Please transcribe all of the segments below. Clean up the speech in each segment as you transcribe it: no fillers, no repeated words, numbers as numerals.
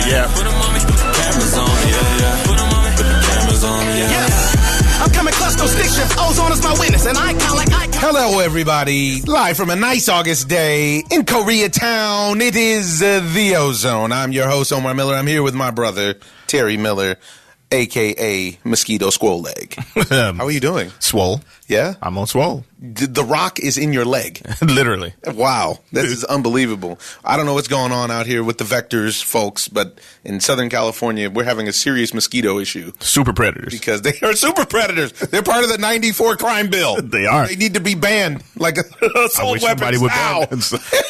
Yeah. Put them on me. Cameras on me. Yeah. Put them on me. Put the cameras on me. Yeah. I'm coming clutch, no stick shift. Ozone is my witness, and I count like I count. Hello, everybody. Live from a nice August day in Koreatown. It is the Ozone. I'm your host, Omar Miller. I'm here with my brother, Terry Miller, a.k.a. Mosquito Squirrel Leg. How are you doing? Swole. Yeah? I'm on swole. The rock is in your leg. Literally. Wow. This is unbelievable. I don't know what's going on out here with the vectors, folks, but in Southern California, we're having a serious mosquito issue. Super predators. Because they are super predators. They're part of the 94 crime bill. They are. They need to be banned like assault weapons now.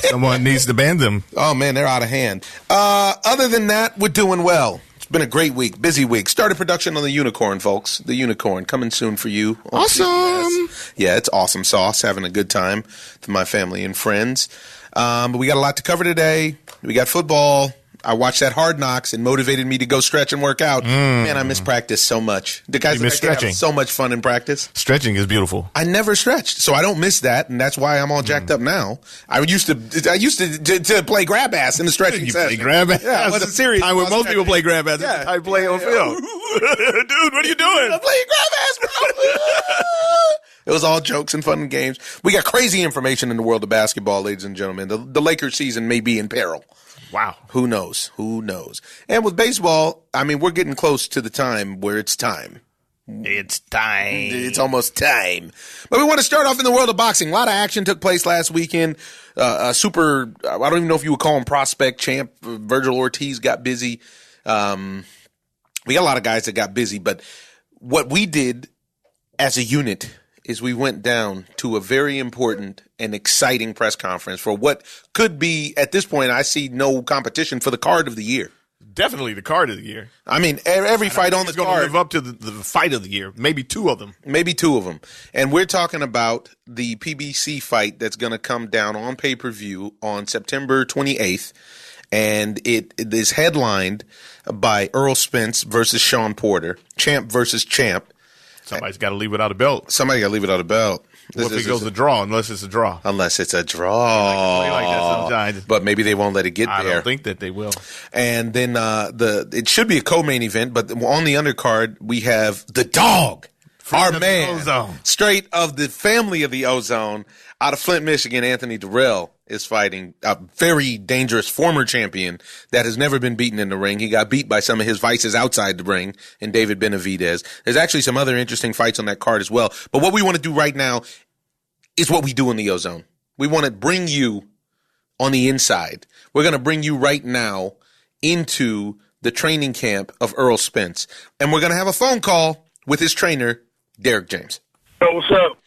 Someone needs to ban them. Oh, man, they're out of hand. Other than that, we're doing well. Been a great week, busy week. Started production on the Unicorn, folks. The Unicorn coming soon for you. Awesome. CBS. Yeah, it's awesome sauce. Having a good time with my family and friends. But we got a lot to cover today. We got football. I watched that Hard Knocks and motivated me to go stretch and work out. Man, I miss practice so much. The guys have so much fun in practice. Stretching is beautiful. I never stretched, so I don't miss that, and that's why I'm all jacked up now. I used to play grab ass in the stretching session. Play grab ass? Yeah, it wasn't serious. Time when most people play grab ass. Yeah. I play on field. Dude, what are you doing? I'm playing grab ass, bro. It was all jokes and fun and games. We got crazy information in the world of basketball, ladies and gentlemen. The Lakers season may be in peril. Wow. Who knows? Who knows? And with baseball, I mean, we're getting close to the time where it's time. It's time. It's almost time. But we want to start off in the world of boxing. A lot of action took place last weekend. I don't even know if you would call him prospect champ. Virgil Ortiz got busy. We got a lot of guys that got busy. But what we did as a unit is we went down to a very important and exciting press conference for what could be, at this point, I see no competition for the card of the year. Definitely the card of the year. I mean, every fight on the card. Going to live up to the fight of the year. Maybe two of them. And we're talking about the PBC fight that's going to come down on pay-per-view on September 28th. And it is headlined by Errol Spence versus Sean Porter, champ versus champ. Somebody's got to leave without a belt. Somebody got to leave without a belt. What if it goes a draw, unless it's a draw? Unless it's a draw. Like that sometimes. But maybe they won't let it get there. I don't think that they will. And then it should be a co-main event, but on the undercard, we have the dog, our man, Ozone. Straight of the family of the Ozone, out of Flint, Michigan, Anthony Durrell is fighting a very dangerous former champion that has never been beaten in the ring. He got beat by some of his vices outside the ring in David Benavidez. There's actually some other interesting fights on that card as well. But what we want to do right now is what we do in the Ozone. We want to bring you on the inside. We're going to bring you right now into the training camp of Errol Spence. And we're going to have a phone call with his trainer, Derrick James. Yo, what's up?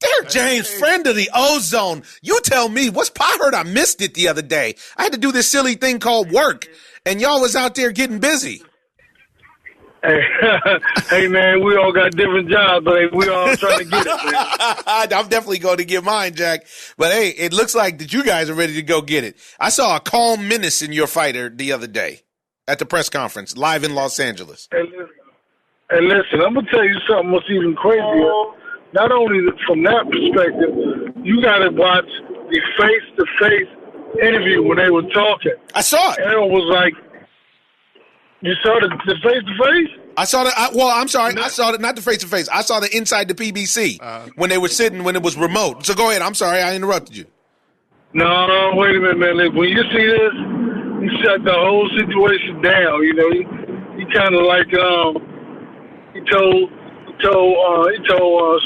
Derrick James, friend of the Ozone. You tell me, I heard I missed it the other day. I had to do this silly thing called work, and y'all was out there getting busy. Hey, man, we all got different jobs, but we all trying to get it, man. I'm definitely going to get mine, Jack. But, hey, it looks like that you guys are ready to go get it. I saw a calm menace in your fighter the other day at the press conference, live in Los Angeles. Hey, listen, I'm going to tell you something what's even crazier. Not only from that perspective, you got to watch the face-to-face interview when they were talking. I saw it. Errol was like, you saw the face-to-face? I saw that. I'm sorry. I saw it, not the face-to-face. I saw the inside the PBC when they were sitting, when it was remote. So go ahead. I'm sorry. I interrupted you. No, wait a minute, man. Look, when you see this, he shut the whole situation down. You know, he kind of like, he told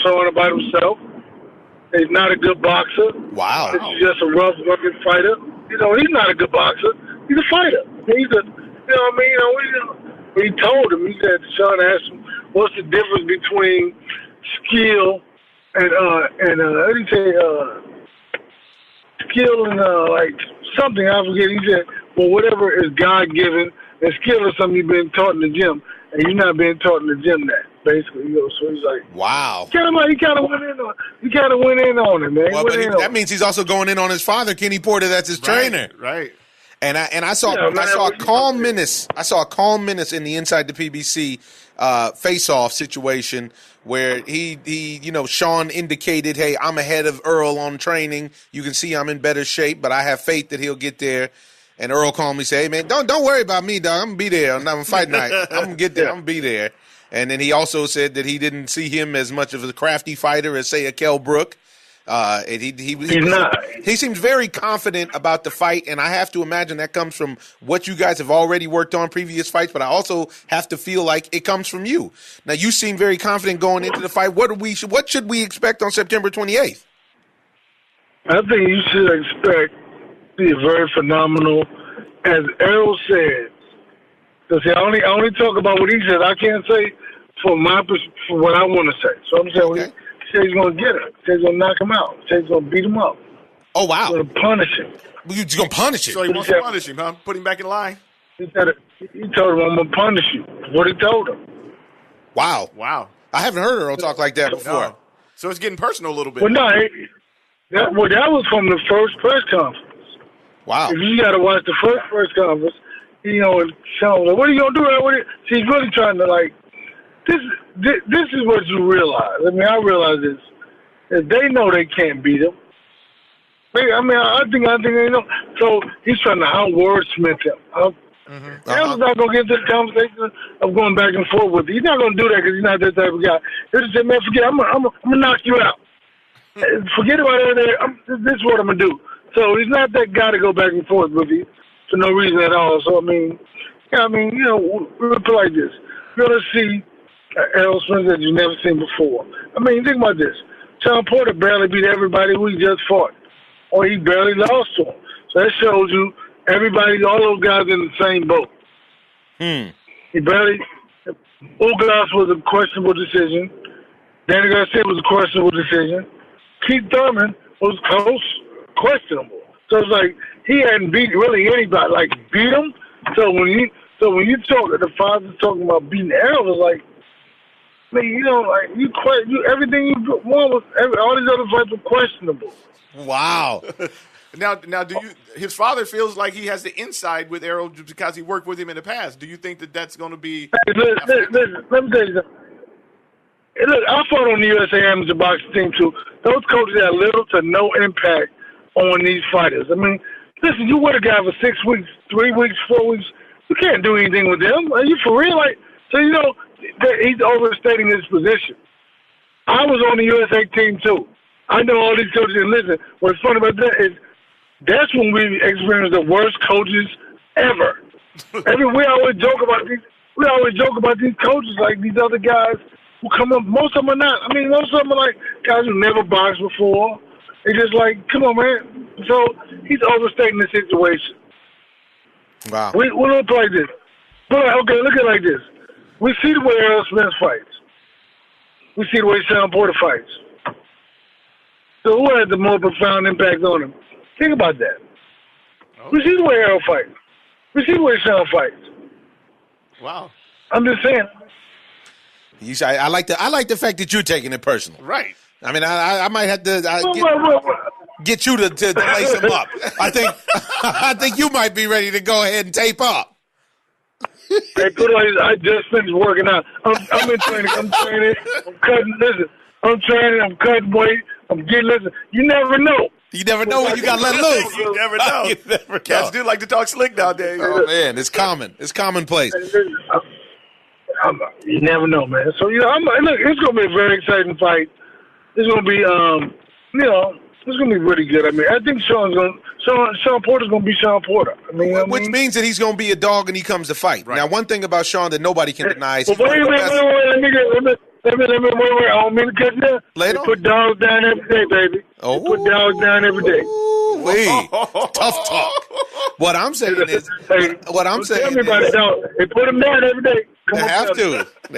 Sean about himself. He's not a good boxer. Wow. This is just a rough working fighter. You know, he's not a good boxer. He's a fighter. He's a, you know what I mean? He told him, he said, Sean asked him, what's the difference between skill and how do you say, skill and, like, something, I forget. He said, well, whatever is God-given, and skill is something you've been taught in the gym, and you're not being taught in the gym that, basically. You know, so he's like, wow. He kind of went in on it, man. Well, but that means he's also going in on his father, Kenny Porter. That's his trainer. Right. And I saw a calm menace. I saw a calm menace in the inside the PBC face-off situation where he Sean indicated, hey, I'm ahead of Earl on training. You can see I'm in better shape, but I have faith that he'll get there. And Earl calmly said, "Hey man, don't worry about me, dog. I'm gonna be there on fight night. I'm gonna get there. I'm gonna be there." And then he also said that he didn't see him as much of a crafty fighter as, say, a Kell Brook. He's not. He seems very confident about the fight, and I have to imagine that comes from what you guys have already worked on previous fights. But I also have to feel like it comes from you. Now, you seem very confident going into the fight. What should we expect on September 28th? I think you should expect to be very phenomenal, as Errol said. Because I only talk about what he said. I can't say for what I want to say. So I'm saying. Okay. He said he's going to get him. He said he's going to knock him out. He said he's going to beat him up. Oh, wow. He's going to punish him. He's going to punish him? So he wants to punish him, huh? Put him back in line? He told him, I'm going to punish you. That's what he told him. Wow. I haven't heard Earl talk like that before. No. So it's getting personal a little bit. Well, no. That was from the first press conference. Wow. If you got to watch the first press conference, and Sean was like, what are you going to do? See, he's really trying to, this is what you realize. I mean, I realize this. That they know they can't beat him. I think they know. So he's trying to out-wordsmith him. Errol's not going to get into the conversation of going back and forth with him. He's not going to do that because he's not that type of guy. He'll just say, man, forget it. I'm going to knock you out. Forget about everything. This is what I'm going to do. So he's not that guy to go back and forth with you for no reason at all. So, we'll put it like this. You're going to see Errol Spence that you've never seen before. Think about this. Sean Porter barely beat everybody who he just fought. Or he barely lost to him. So that shows you all those guys in the same boat. He barely... Ugas was a questionable decision. Danny Garcia was a questionable decision. Keith Thurman was close, questionable. So it's like he hadn't beat really anybody. Beat him. So when you talk, the father's talking about beating Errol, it's like, everything you won was all these other fights were questionable. Wow. Now, his father feels like he has the inside with Errol because he worked with him in the past. Do you think that that's going to be? Hey, listen, let me tell you something. Look, I fought on the USA Amateur Boxing team too. Those coaches had little to no impact on these fighters. Listen, you with a guy for 6 weeks, 3 weeks, 4 weeks. You can't do anything with them. Are you for real? He's overstating his position. I was on the USA team too. I know all these coaches. And listen, what's funny about that is that's when we experienced the worst coaches ever. We always joke about these coaches, like these other guys who come up. Most of them are not. Most of them are like guys who never boxed before. They just come on, man. So he's overstating the situation. Wow. We don't play like this. Okay, look at it like this. We see the way Errol Spence fights. We see the way Sean Porter fights. So who had the more profound impact on him? Think about that. Okay. We see the way Errol fights. We see the way Sean fights. Wow. I'm just saying. I like the fact that you're taking it personal. Right. I might have to get you to lace him up. I think you might be ready to go ahead and tape up. Hey, I just finished working out. I'm in training. I'm cutting. Listen, I'm training. I'm cutting weight. I'm getting. Listen, you never know. You never know when you got let loose. You never know. Cats do like to talk slick nowadays. Oh man, it's common. It's commonplace. You never know, man. So look, it's gonna be a very exciting fight. It's gonna be, it's gonna be really good. I think Sean Porter's gonna be Sean Porter. Which means that he's gonna be a dog and he comes to fight. Right. Now, one thing about Sean that nobody can deny is wait. Let me. I don't mean to cut you down. They put dogs down every day, baby. Oh. They put dogs down every day. Tough talk. What I'm saying is, tell me about it, dog. They put them down every day. They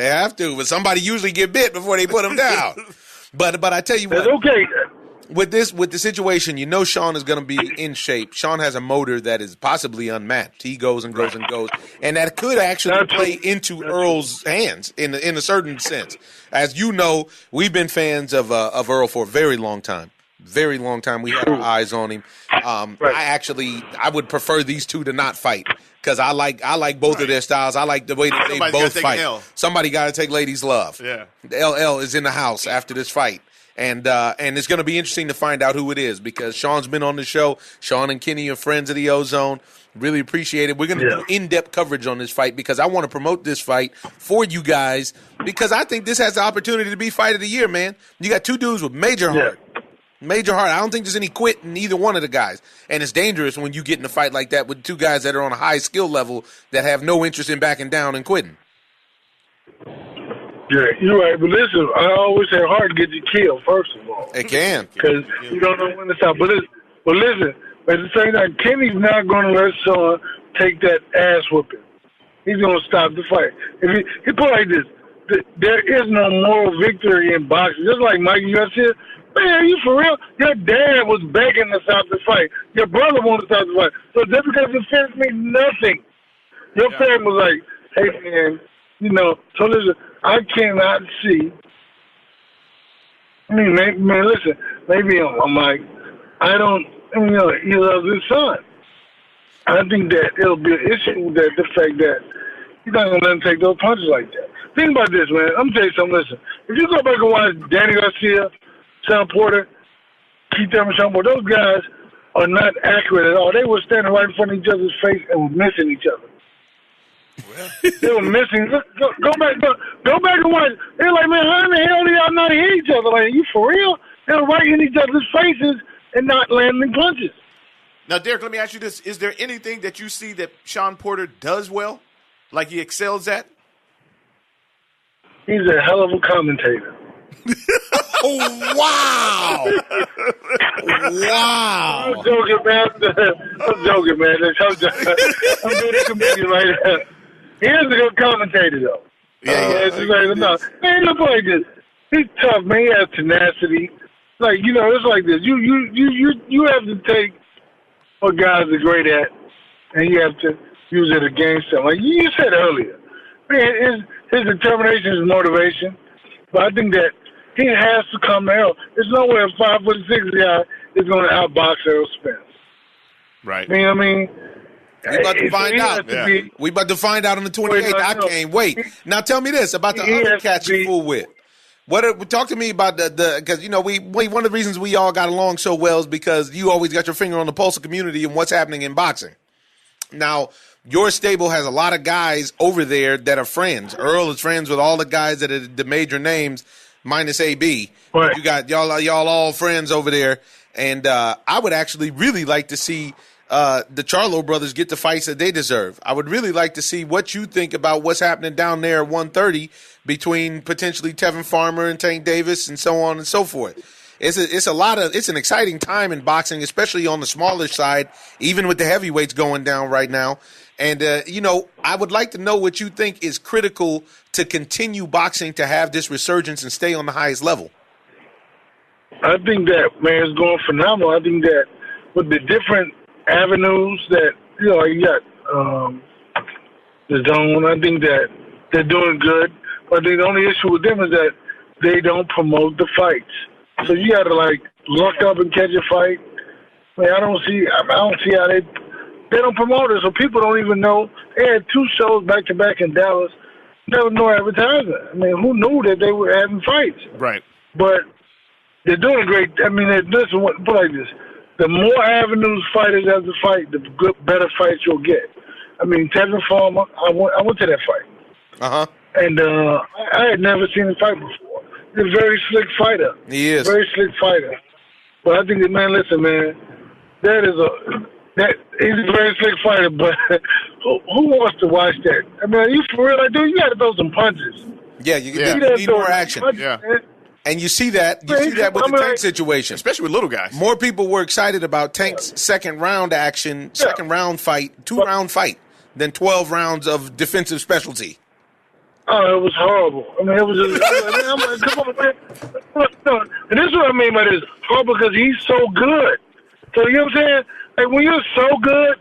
have to. But somebody usually get bit before they put them down. But I tell you what. It's okay. With the situation, Sean is going to be in shape. Sean has a motor that is possibly unmatched. He goes and goes and goes, and that could actually play into Earl's hands in a certain sense. As you know, we've been fans of Earl for a very long time. Very long time. We had our eyes on him. I would prefer these two to not fight because I like both of their styles. I like the way that they both fight. Somebody got to take ladies' love. Yeah. LL is in the house after this fight. And it's going to be interesting to find out who it is because Sean's been on the show. Sean and Kenny are friends of the Ozone. Really appreciate it. We're going to do in-depth coverage on this fight because I want to promote this fight for you guys because I think this has the opportunity to be fight of the year, man. You got two dudes with major heart. Major heart. I don't think there's any quit in either one of the guys. And it's dangerous when you get in a fight like that with two guys that are on a high skill level that have no interest in backing down and quitting. Yeah, you're right. But listen, I always say heart gets you killed, first of all. It can. Because you don't know when to stop. But listen, at the same time, Kenny's not going to let Sean take that ass whooping. He's going to stop the fight. If he put it like this, there is no moral victory in boxing. Just like Mikey Garcia, man, are you for real? Your dad was begging to stop the fight. Your brother wanted to stop the fight. So just because it fits means nothing. Your parent was like, hey, man, so listen, I cannot see. I mean, man, listen, maybe I'm like, he loves his son. I think that it'll be an issue with the fact that he's not going to let him take those punches like that. Think about this, man. I'm going to tell you something. Listen, if you go back and watch Danny Garcia, Sean Porter, Keith Thurman, Sean Porter, those guys are not accurate at all. They were standing right in front of each other's face and were missing each other. They were missing. Go back and watch. They're like, man, how in the hell do y'all not hit each other? Like, are you for real? They were right in each other's faces and not landing punches. Now, Derrick, let me ask you this. Is there anything that you see that Sean Porter does well, like he excels at? He's a hell of a commentator. Oh, wow. Wow. I'm joking, man. I'm being a comedian right now. He is a good commentator, though. No, man, look like this. He's tough, man. He has tenacity. Like, it's like this. You have to take what guys are great at, and you have to use it against them. Like you said earlier, man, his determination is motivation. But I think that he has to come out. There's no way a 5'6" guy is going to outbox Errol Spence. Right. You know what I mean? We about to find out. We about to find out on the 28th. I can't wait. Now tell me this about the other cats you fool with. Talk to me about because one of the reasons we all got along so well is because you always got your finger on the pulse of community and what's happening in boxing. Now, your stable has a lot of guys over there that are friends. Earl is friends with all the guys that are the major names, minus AB. Right. You got y'all all friends over there, and I would actually really like to see the Charlo brothers get the fights that they deserve. I would really like to see what you think about what's happening down there at 130 between potentially Tevin Farmer and Tank Davis and so on and so forth. It's an exciting time in boxing, especially on the smaller side, even with the heavyweights going down right now. And, I would like to know what you think is critical to continue boxing to have this resurgence and stay on the highest level. I think that, man, it's going phenomenal. I think that with the different avenues that, you got the zone, I think that they're doing good. But the only issue with them is that they don't promote the fights. So you got to, luck up and catch a fight. I don't see how they don't promote it, so people don't even know. They had 2 shows back-to-back in Dallas. There was no advertising. I mean, who knew that they were having fights? Right. But they're doing great. I mean, put like this. The more avenues fighters have to fight, the better fights you'll get. I mean, Tevin Farmer, I went to that fight. Uh-huh. And I had never seen him fight before. He's a very slick fighter. He is. Very slick fighter. But I think that, man, listen, man, he's a very slick fighter, but who wants to watch that? I mean, are you for real? You got to throw some punches. Yeah, you need more action. Punches, yeah. Man. And you see that with the Tank situation. Especially with little guys. More people were excited about Tank's second round action, second round fight, 2-round fight, than 12 rounds of defensive specialty. Oh, it was horrible. I mean, it was just, I'm like, come on, man. And this is what I mean by this. Horrible because he's so good. So, you know what I'm saying? Like, when you're so good,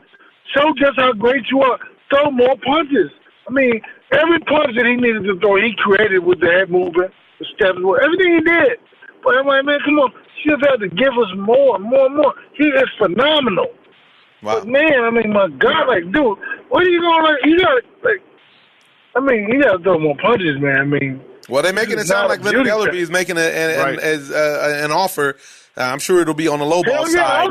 show just how great you are. Throw more punches. I mean, every punch that he needed to throw, he created with the head movement, the steps, everything he did. But I'm like, man, come on. You just have to give us more. He is phenomenal. Wow. But, man, I mean, my God, dude, what are you going to, you got to throw more punches, man. I mean, Well, they're making it sound like Leonard Ellerbe is making an offer. I'm sure it'll be on the low ball side,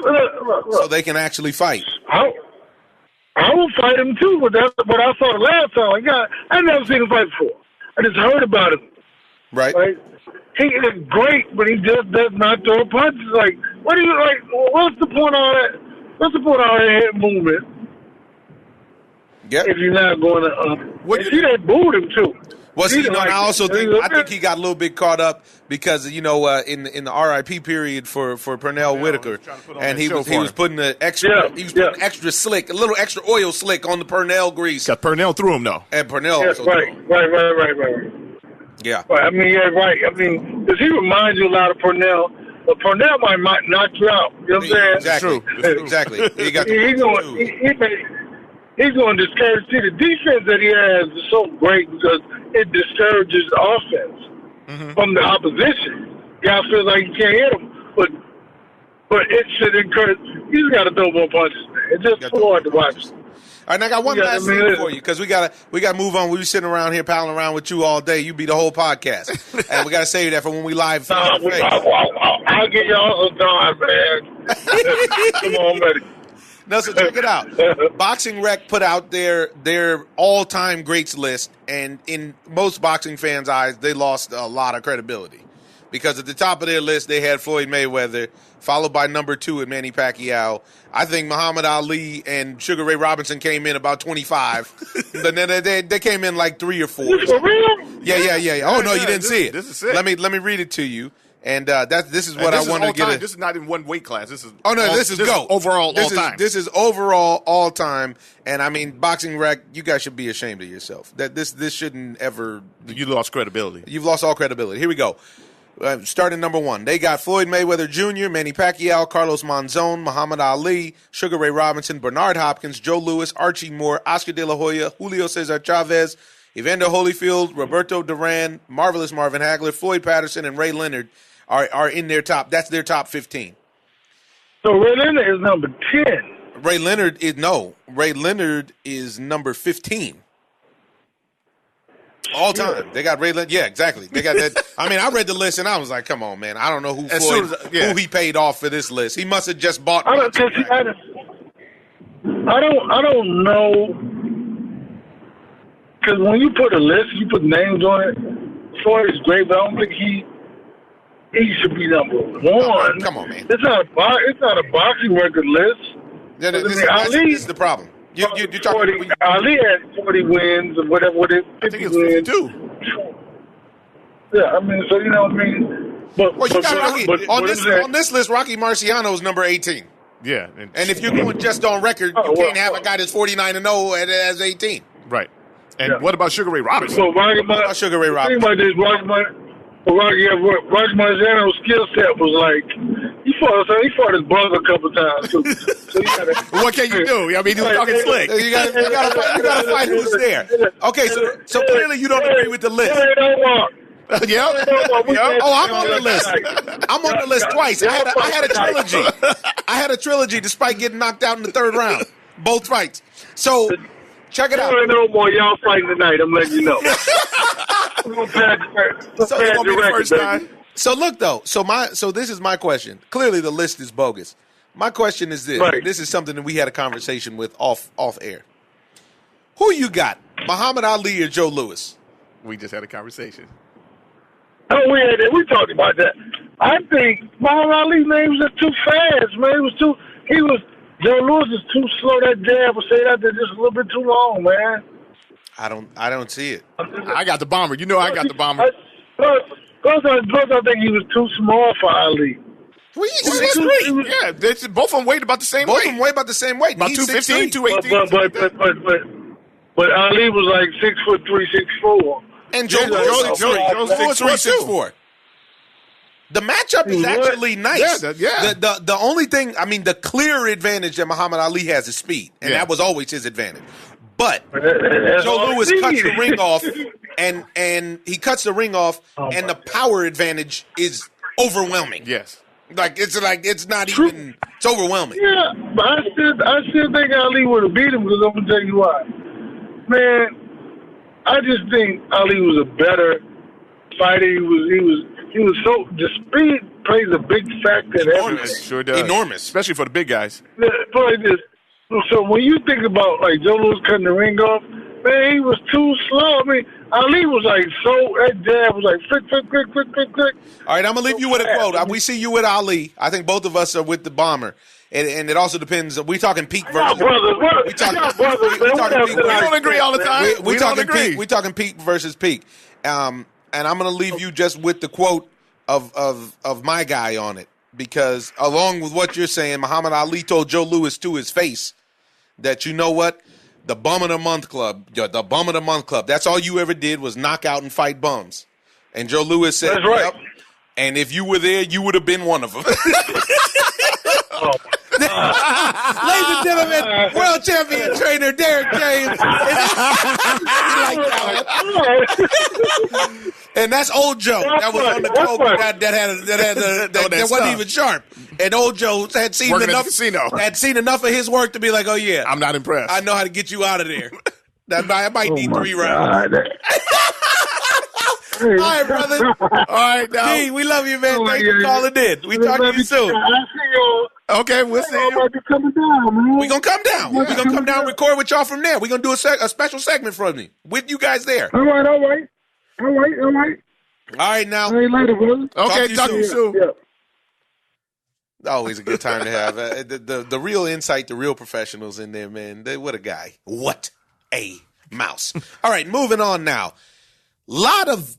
so they can actually fight. I will fight him too, but that's what I saw the last time. I never seen him fight before. I just heard about him. Right. He is great, but he just does not throw punches. Like, what do you like? What's the point of that? What's the point of that head movement? Yep. If you're not going to, see, they booed him too. Well, see, I think he got a little bit caught up because in the RIP period for Pernell Whitaker, and he was putting the extra extra slick, a little extra oil slick on the Pernell grease. Got Pernell through him though, and Pernell also right. Yeah. Right. I mean, yeah, right. I mean, because he reminds you a lot of Pernell. But Pernell might knock you out. You know what I'm saying? Exactly. He got he's going to discourage. See, the defense that he has is so great because it discourages offense from the opposition. Guy feels like you can't hit him, but it should encourage. You just got to throw more punches, man. It's just so hard to watch. All right, I got one last thing for you because we gotta move on. We were sitting around here palling around with you all day. You be the whole podcast, and we gotta save that for when we live. I'll get y'all some time, man. Come on, buddy. No, so check it out. Boxing Rec put out their all-time greats list, and in most boxing fans' eyes, they lost a lot of credibility because at the top of their list they had Floyd Mayweather, followed by number 2 at Manny Pacquiao. I think Muhammad Ali and Sugar Ray Robinson came in about 25, but then they came in like 3 or 4. For real? Yeah. Oh no, you didn't see it. This is it. Let me read it to you. And this is what I wanted to get. This is not in one weight class. This is this is GOAT. Overall all time. This is overall all time. And I mean, Boxing Rec, you guys should be ashamed of yourself. That this shouldn't ever. You lost credibility. You've lost all credibility. Here we go. Starting number 1, they got Floyd Mayweather Jr., Manny Pacquiao, Carlos Monzon, Muhammad Ali, Sugar Ray Robinson, Bernard Hopkins, Joe Louis, Archie Moore, Oscar De La Hoya, Julio Cesar Chavez, Evander Holyfield, Roberto Duran, Marvelous Marvin Hagler, Floyd Patterson, and Ray Leonard are in their top. That's their top 15. So Ray Leonard is number 10. Ray Leonard is number 15. All time. They got Ray Leonard. Yeah, exactly. They got that. I mean, I read the list and I was like, come on, man. I don't know who he paid off for this list. He must have just bought. I don't know. Because when you put a list, you put names on it. Floyd is great, but I don't think he should be number 1. Come on, man. It's not a boxing record list. This is the problem. You're talking. Ali had 40 wins or whatever. I think it's 52. Yeah, I mean, so you know what I mean. But on this list, Rocky Marciano is number 18. Yeah, and if you're going just on record, you can't have a guy that's 49-0 as 18. Right. And what about Sugar Ray Robinson? So Rocky Marciano's skill set was like he fought his brother a couple times too. So what can you do? I mean, he was talking slick. You gotta fight who's there. Okay, so clearly you don't agree with the list. Yeah. Oh, I'm on the list. I'm on the list twice. I had a trilogy. I had a trilogy despite getting knocked out in the 3rd round. Both fights. So check it out. No more y'all fighting tonight. I'm letting you know. So look though. So this is my question. Clearly the list is bogus. My question is this. Right. This is something that we had a conversation with off air. Who you got? Muhammad Ali or Joe Louis? We just had a conversation. Oh, we talked about that. I think Muhammad Ali's name was just too fast, man. Joe Louis is too slow. That jab was say that just a little bit too long, man. I don't see it. I got the bomber. You know I got the bomber. Plus, I think he was too small for Ali. Well, he's 6'3". Yeah, both of them weighed about the same weight. Both of them weigh about the same weight. About 215, 218. But Ali was like 6'3", 6'4". And Joe's 6'3", 6'4". The matchup is actually nice. Yeah. The only thing, I mean, the clear advantage that Muhammad Ali has is speed, and that was always his advantage. But Joe Louis cuts the ring off, and he cuts the ring off, and the power advantage is overwhelming. Yes. It's not even. It's overwhelming. Yeah, but I still think Ali would have beat him because I'm gonna tell you why. Man, I just think Ali was a better fighter. He was so the speed plays a big factor in everything. Sure does. Enormous, especially for the big guys. Like this. So when you think about like Joe Louis cutting the ring off, man, he was too slow. I mean, Ali was like that jab was like quick. All right, I'm gonna leave you with a quote. We see you with Ali. I think both of us are with the Bomber. And it also depends. We talking peak versus. We don't agree all the time. We talking peak. We talking peak versus peak. And I'm going to leave you just with the quote of my guy on it, because along with what you're saying, Muhammad Ali told Joe Louis to his face that, you know what, the Bum of the Month Club, that's all you ever did was knock out and fight bums. And Joe Louis said, that's right. Yep. And if you were there, you would have been one of them. Ladies and gentlemen, world champion trainer Derrick James. And that's old Joe. That was on the coke that wasn't even sharp. And old Joe had seen enough of his work to be like, oh yeah, I'm not impressed. I know how to get you out of there. I might need 3 rounds. All right, brother. All right, now. G, we love you, man. Thanks for calling in. We talk to you soon. Okay, we'll see you. We're coming down, man. We're going to come down. We're going to come down and record with y'all from there. We're going to do a special segment from you with you guys there. All right. All right, now. Hey, later, brother. Okay, talk to you soon. Yeah. Always a good time to have. The real insight, the real professionals in there, man. What a guy. What a mouse. All right, moving on now. Lot of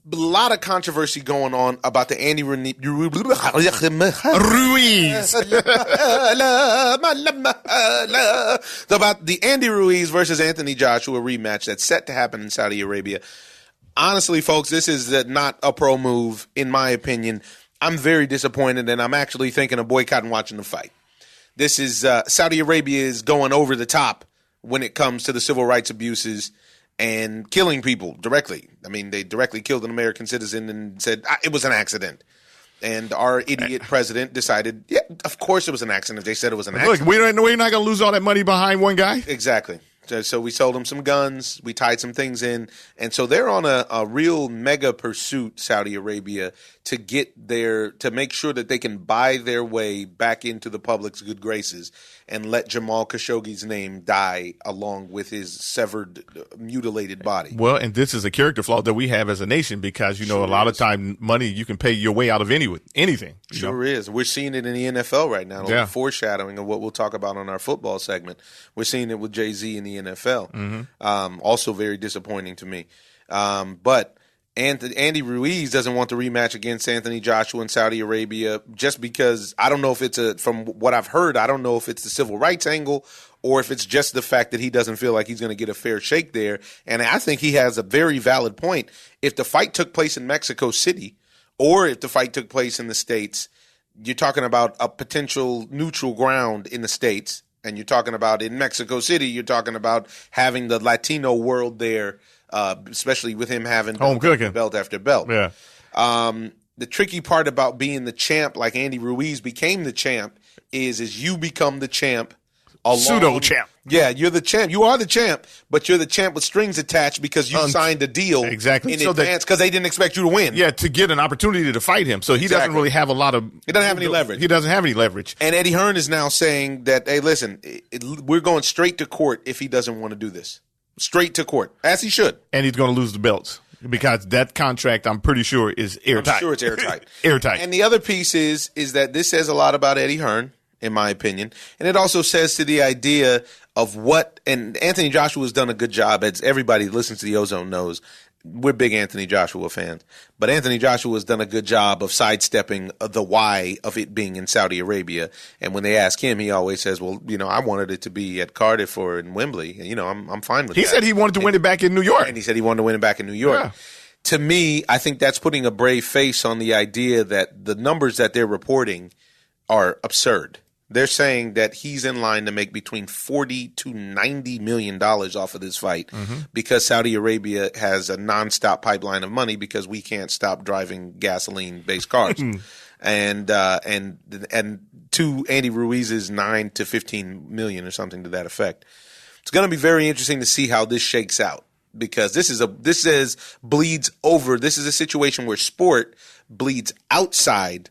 controversy going on about the Andy Ruiz about the Andy Ruiz versus Anthony Joshua rematch that's set to happen in Saudi Arabia. Honestly, folks, this is not a pro move, in my opinion. I'm very disappointed, and I'm actually thinking of boycotting watching the fight. This is Saudi Arabia is going over the top when it comes to the civil rights abuses and killing people directly. I mean, they directly killed an American citizen and said it was an accident. And our idiot president decided, yeah, of course it was an accident. They said it was an accident. Look, we're not going to lose all that money behind one guy. Exactly. So we sold them some guns. We tied some things in. And so they're on a real mega pursuit, Saudi Arabia, to make sure that they can buy their way back into the public's good graces and let Jamal Khashoggi's name die along with his severed, mutilated body. Well, and this is a character flaw that we have as a nation because, a lot of time money, you can pay your way out of anything. Sure is. We're seeing it in the NFL right now. Yeah. Foreshadowing of what we'll talk about on our football segment. We're seeing it with Jay-Z in the NFL. Mm-hmm. Also very disappointing to me. But Andy Ruiz doesn't want the rematch against Anthony Joshua in Saudi Arabia just because I don't know if it's from what I've heard, I don't know if it's the civil rights angle or if it's just the fact that he doesn't feel like he's going to get a fair shake there. And I think he has a very valid point. If the fight took place in Mexico City or if the fight took place in the States, you're talking about a potential neutral ground in the States. And you're talking about in Mexico City, you're talking about having the Latino world there, especially with him having belt after belt. Yeah. The tricky part about being the champ, like Andy Ruiz became the champ, is you become the champ. Pseudo champ. Yeah, you're the champ. You are the champ, but you're the champ with strings attached because you signed a deal in advance because they didn't expect you to win. Yeah, to get an opportunity to fight him. So he doesn't really have a lot of. He doesn't have any leverage. He doesn't have any leverage. And Eddie Hearn is now saying that, hey, listen, we're going straight to court if he doesn't want to do this. Straight to court, as he should. And he's going to lose the belts because that contract, I'm pretty sure, is airtight. I'm sure it's airtight. Airtight. And the other piece is that this says a lot about Eddie Hearn, in my opinion. And it also says to the idea of and Anthony Joshua has done a good job, as everybody who listens to the Ozone knows. We're big Anthony Joshua fans. But Anthony Joshua has done a good job of sidestepping the why of it being in Saudi Arabia. And when they ask him, he always says, well, I wanted it to be at Cardiff or in Wembley. And, I'm fine with that. He said he wanted to win it back in New York. And he said he wanted to win it back in New York. Yeah. To me, I think that's putting a brave face on the idea that the numbers that they're reporting are absurd. They're saying that he's in line to make between $40 to $90 million off of this fight because Saudi Arabia has a nonstop pipeline of money because we can't stop driving gasoline-based cars. and to Andy Ruiz's 9 to 15 million or something to that effect. It's going to be very interesting to see how this shakes out because this bleeds over. This is a situation where sport bleeds outside.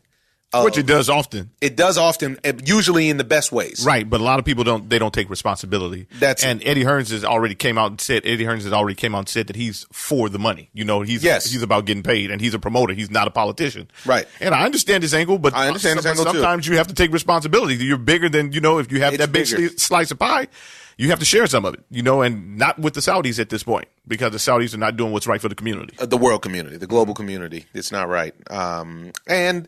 Which it does often. It does often, usually in the best ways. Right, but a lot of people don't take responsibility. And Eddie Hearns has already came out and said that he's for the money. You know, he's about getting paid, and he's a promoter. He's not a politician. Right. And I understand this angle, but sometimes you have to take responsibility. You're bigger than, you know, if you have that big slice of pie, you have to share some of it, you know, and not with the Saudis at this point, because the Saudis are not doing what's right for the community. The world community, the global community. It's not right. And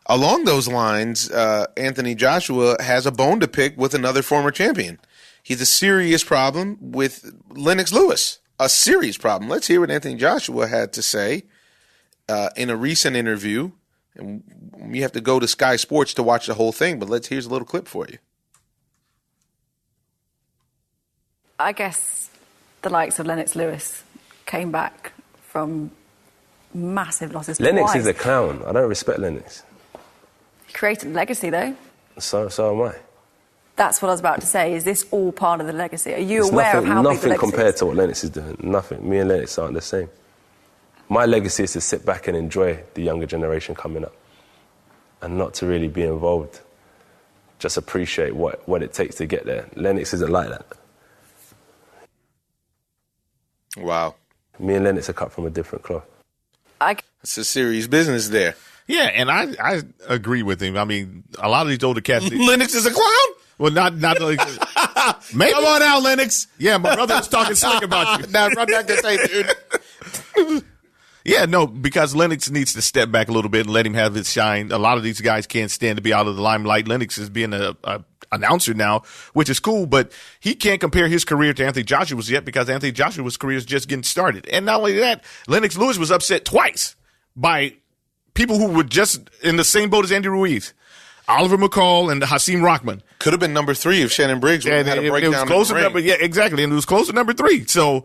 along those lines, Anthony Joshua has a bone to pick with another former champion. He's a serious problem with Lennox Lewis, a serious problem. Let's hear what Anthony Joshua had to say in a recent interview. And you have to go to Sky Sports to watch the whole thing, but here's a little clip for you. I guess the likes of Lennox Lewis came back from massive losses. Lennox is a clown. I don't respect Lennox. Created a legacy, though. So am I. That's what I was about to say. Is this all part of the legacy? Are you aware of how big the legacy is? Nothing compared to what Lennox is doing. Nothing. Me and Lennox aren't the same. My legacy is to sit back and enjoy the younger generation coming up and not to really be involved. Just appreciate what it takes to get there. Lennox isn't like that. Wow. Me and Lennox are cut from a different cloth. It's a serious business there. Yeah, and I agree with him. I mean, a lot of these older cats. Lennox is a clown? Well, not like, maybe. Come on out, Lennox. Yeah, my brother was talking slick about you. Now run back to say, dude. Yeah, no, because Lennox needs to step back a little bit and let him have his shine. A lot of these guys can't stand to be out of the limelight. Lennox is being a announcer now, which is cool, but he can't compare his career to Anthony Joshua's yet because Anthony Joshua's career is just getting started. And not only that, Lennox Lewis was upset twice by people who were just in the same boat as Andy Ruiz, Oliver McCall and Hasim Rahman. Could have been number 3 if Shannon Briggs had a breakdown. It was close to number, yeah, exactly, and it was close to number 3. So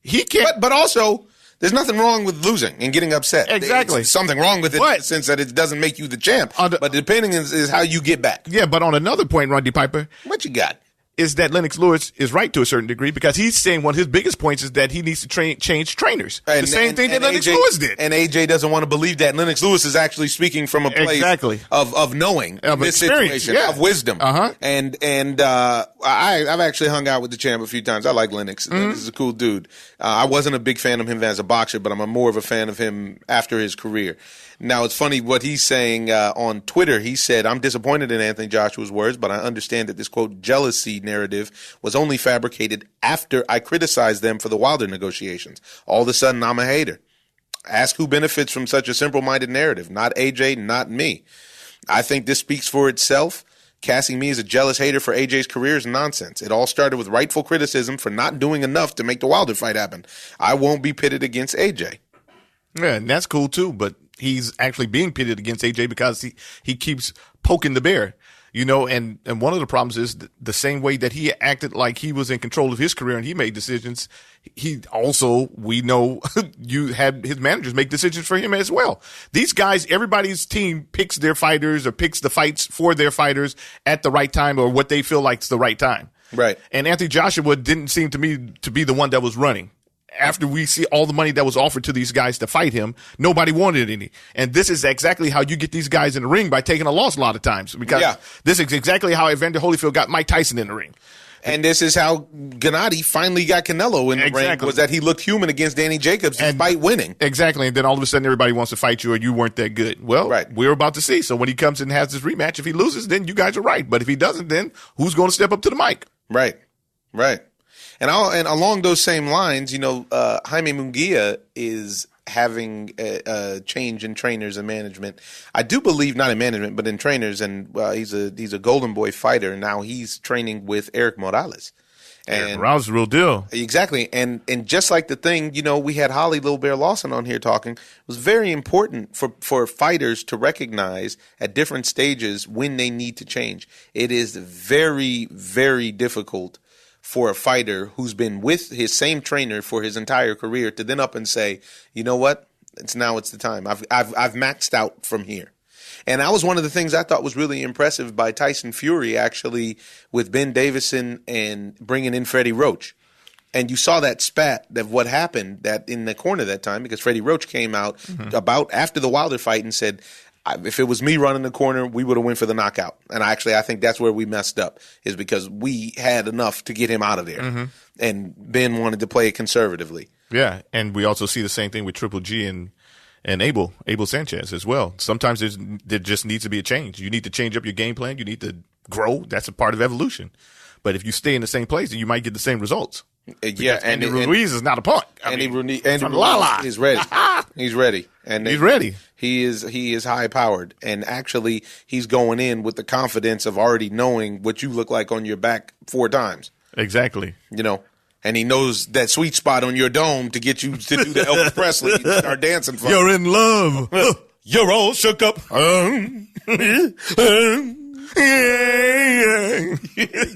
he can't. But also, there's nothing wrong with losing and getting upset. Exactly, there's something wrong with it in the sense that it doesn't make you the champ. But depending is how you get back. Yeah, but on another point, Rodney Piper, what you got? Is that Lennox Lewis is right to a certain degree because he's saying one of his biggest points is that he needs to change trainers. The same thing that Lennox Lewis did. And AJ doesn't want to believe that Lennox Lewis is actually speaking from a place of knowing of this situation, of wisdom. And I've actually hung out with the champ a few times. I like Lennox. Lennox is a cool dude. I wasn't a big fan of him as a boxer, but I'm more of a fan of him after his career. Now, it's funny what he's saying on Twitter. He said, I'm disappointed in Anthony Joshua's words, but I understand that this, quote, jealousy narrative was only fabricated after I criticized them for the Wilder negotiations. All of a sudden, I'm a hater. Ask who benefits from such a simple-minded narrative. Not AJ, not me. I think this speaks for itself. Casting me as a jealous hater for AJ's career is nonsense. It all started with rightful criticism for not doing enough to make the Wilder fight happen. I won't be pitted against AJ. Yeah, and that's cool, too, but he's actually being pitted against AJ because he keeps poking the bear, you know, and one of the problems is the same way that he acted like he was in control of his career and he made decisions. He also, we know, you had his managers make decisions for him as well. These guys, everybody's team picks their fighters or picks the fights for their fighters at the right time or what they feel like is the right time. Right. And Anthony Joshua didn't seem to me to be the one that was running. After we see all the money that was offered to these guys to fight him, nobody wanted any. And this is exactly how you get these guys in the ring, by taking a loss a lot of times. Because this is exactly how Evander Holyfield got Mike Tyson in the ring. And this is how Gennady finally got Canelo in the ring, was that he looked human against Danny Jacobs despite winning. Exactly. And then all of a sudden everybody wants to fight you or you weren't that good. Well, we're about to see. So when he comes and has this rematch, if he loses, then you guys are right. But if he doesn't, then who's going to step up to the mic? Right. And along those same lines, you know, Jaime Munguia is having a change in trainers and management. I do believe not in management, but in trainers. And he's a Golden Boy fighter. And now he's training with Eric Morales. And Eric Morales is the real deal. Exactly. And just like the thing, you know, we had Holly Little Bear Lawson on here talking. It was very important for fighters to recognize at different stages when they need to change. It is very, very difficult for a fighter who's been with his same trainer for his entire career to then up and say, you know what, it's the time. I've maxed out from here. And that was one of the things I thought was really impressive by Tyson Fury, actually, with Ben Davison and bringing in Freddie Roach. And you saw that spat of what happened that in the corner that time because Freddie Roach came out about after the Wilder fight and said, if it was me running the corner, we would have went for the knockout. And I think that's where we messed up is because we had enough to get him out of there. And Ben wanted to play it conservatively. Yeah, and we also see the same thing with Triple G and Abel Sanchez as well. Sometimes there just needs to be a change. You need to change up your game plan. You need to grow. That's a part of evolution. But if you stay in the same place, you might get the same results. Yeah, Andy Ruiz is not a punk. Andy Ruiz is ready. He's ready, and he's ready. He is high powered, and actually, he's going in with the confidence of already knowing what you look like on your back 4 times. Exactly. And he knows that sweet spot on your dome to get you to do the Elvis Presley and start dancing. You're in love. You're all shook up.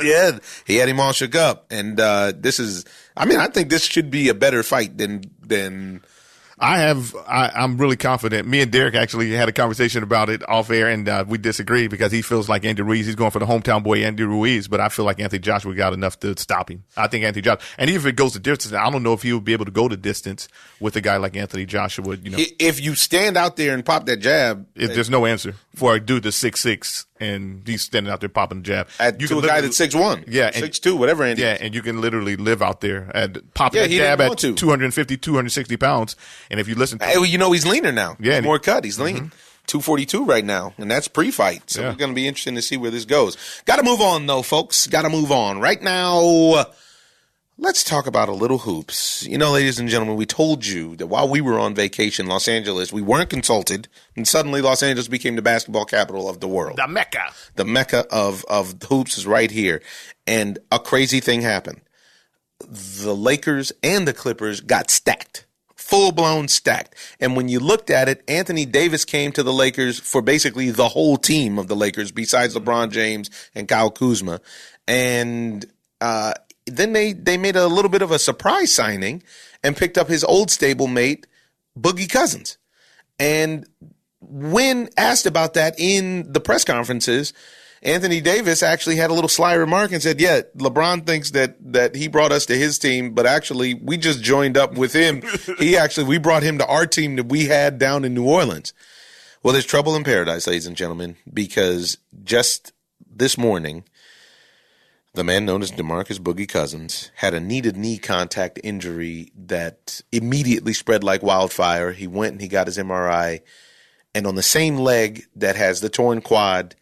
Yeah, he had him all shook up, and I think this should be a better fight than. I'm really confident. Me and Derrick actually had a conversation about it off air, and we disagree because he feels like Andy Ruiz. He's going for the hometown boy, Andy Ruiz, but I feel like Anthony Joshua got enough to stop him. I think Anthony Joshua, and even if it goes the distance, I don't know if he would be able to go the distance with a guy like Anthony Joshua. If you stand out there and pop that jab, there's no answer for a dude that's 6'6", and he's standing out there popping the jab. To a guy that's 6'1", 6'2", whatever. Andy. Yeah, and you can literally live out there and popping that jab at 250, 260 pounds. And if you listen to he's leaner now. Yeah, he's more cut. He's lean. 242 right now, and that's pre-fight. So it's going to be interesting to see where this goes. Got to move on, though, folks. Got to move on. Right now, let's talk about a little hoops. Ladies and gentlemen, we told you that while we were on vacation in Los Angeles, we weren't consulted, and suddenly Los Angeles became the basketball capital of the world. The Mecca. The Mecca of hoops is right here. And a crazy thing happened. The Lakers and the Clippers got stacked. Full-blown stacked. And when you looked at it, Anthony Davis came to the Lakers for basically the whole team of the Lakers, besides LeBron James and Kyle Kuzma. And then they made a little bit of a surprise signing and picked up his old stablemate, Boogie Cousins. And when asked about that in the press conferences, Anthony Davis actually had a little sly remark and said, yeah, LeBron thinks that he brought us to his team, but actually we just joined up with him. We brought him to our team that we had down in New Orleans. Well, there's trouble in paradise, ladies and gentlemen, because just this morning, the man known as Demarcus Boogie Cousins had a knee-to-knee contact injury that immediately spread like wildfire. He went and he got his MRI, and on the same leg that has the torn quad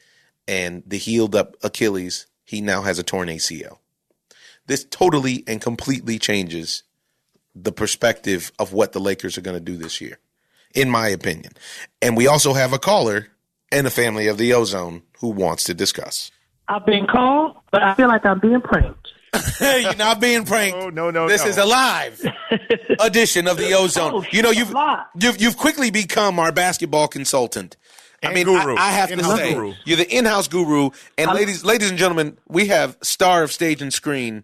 and the healed up Achilles, he now has a torn ACL. This totally and completely changes the perspective of what the Lakers are going to do this year, in my opinion. And we also have a caller and a family of the Ozone who wants to discuss. I've been called, but I feel like I'm being pranked. You're not being pranked. No. This is a live edition of the Ozone. You've quickly become our basketball consultant. Guru. I have to say, guru. You're the in-house guru. And ladies and gentlemen, we have star of stage and screen,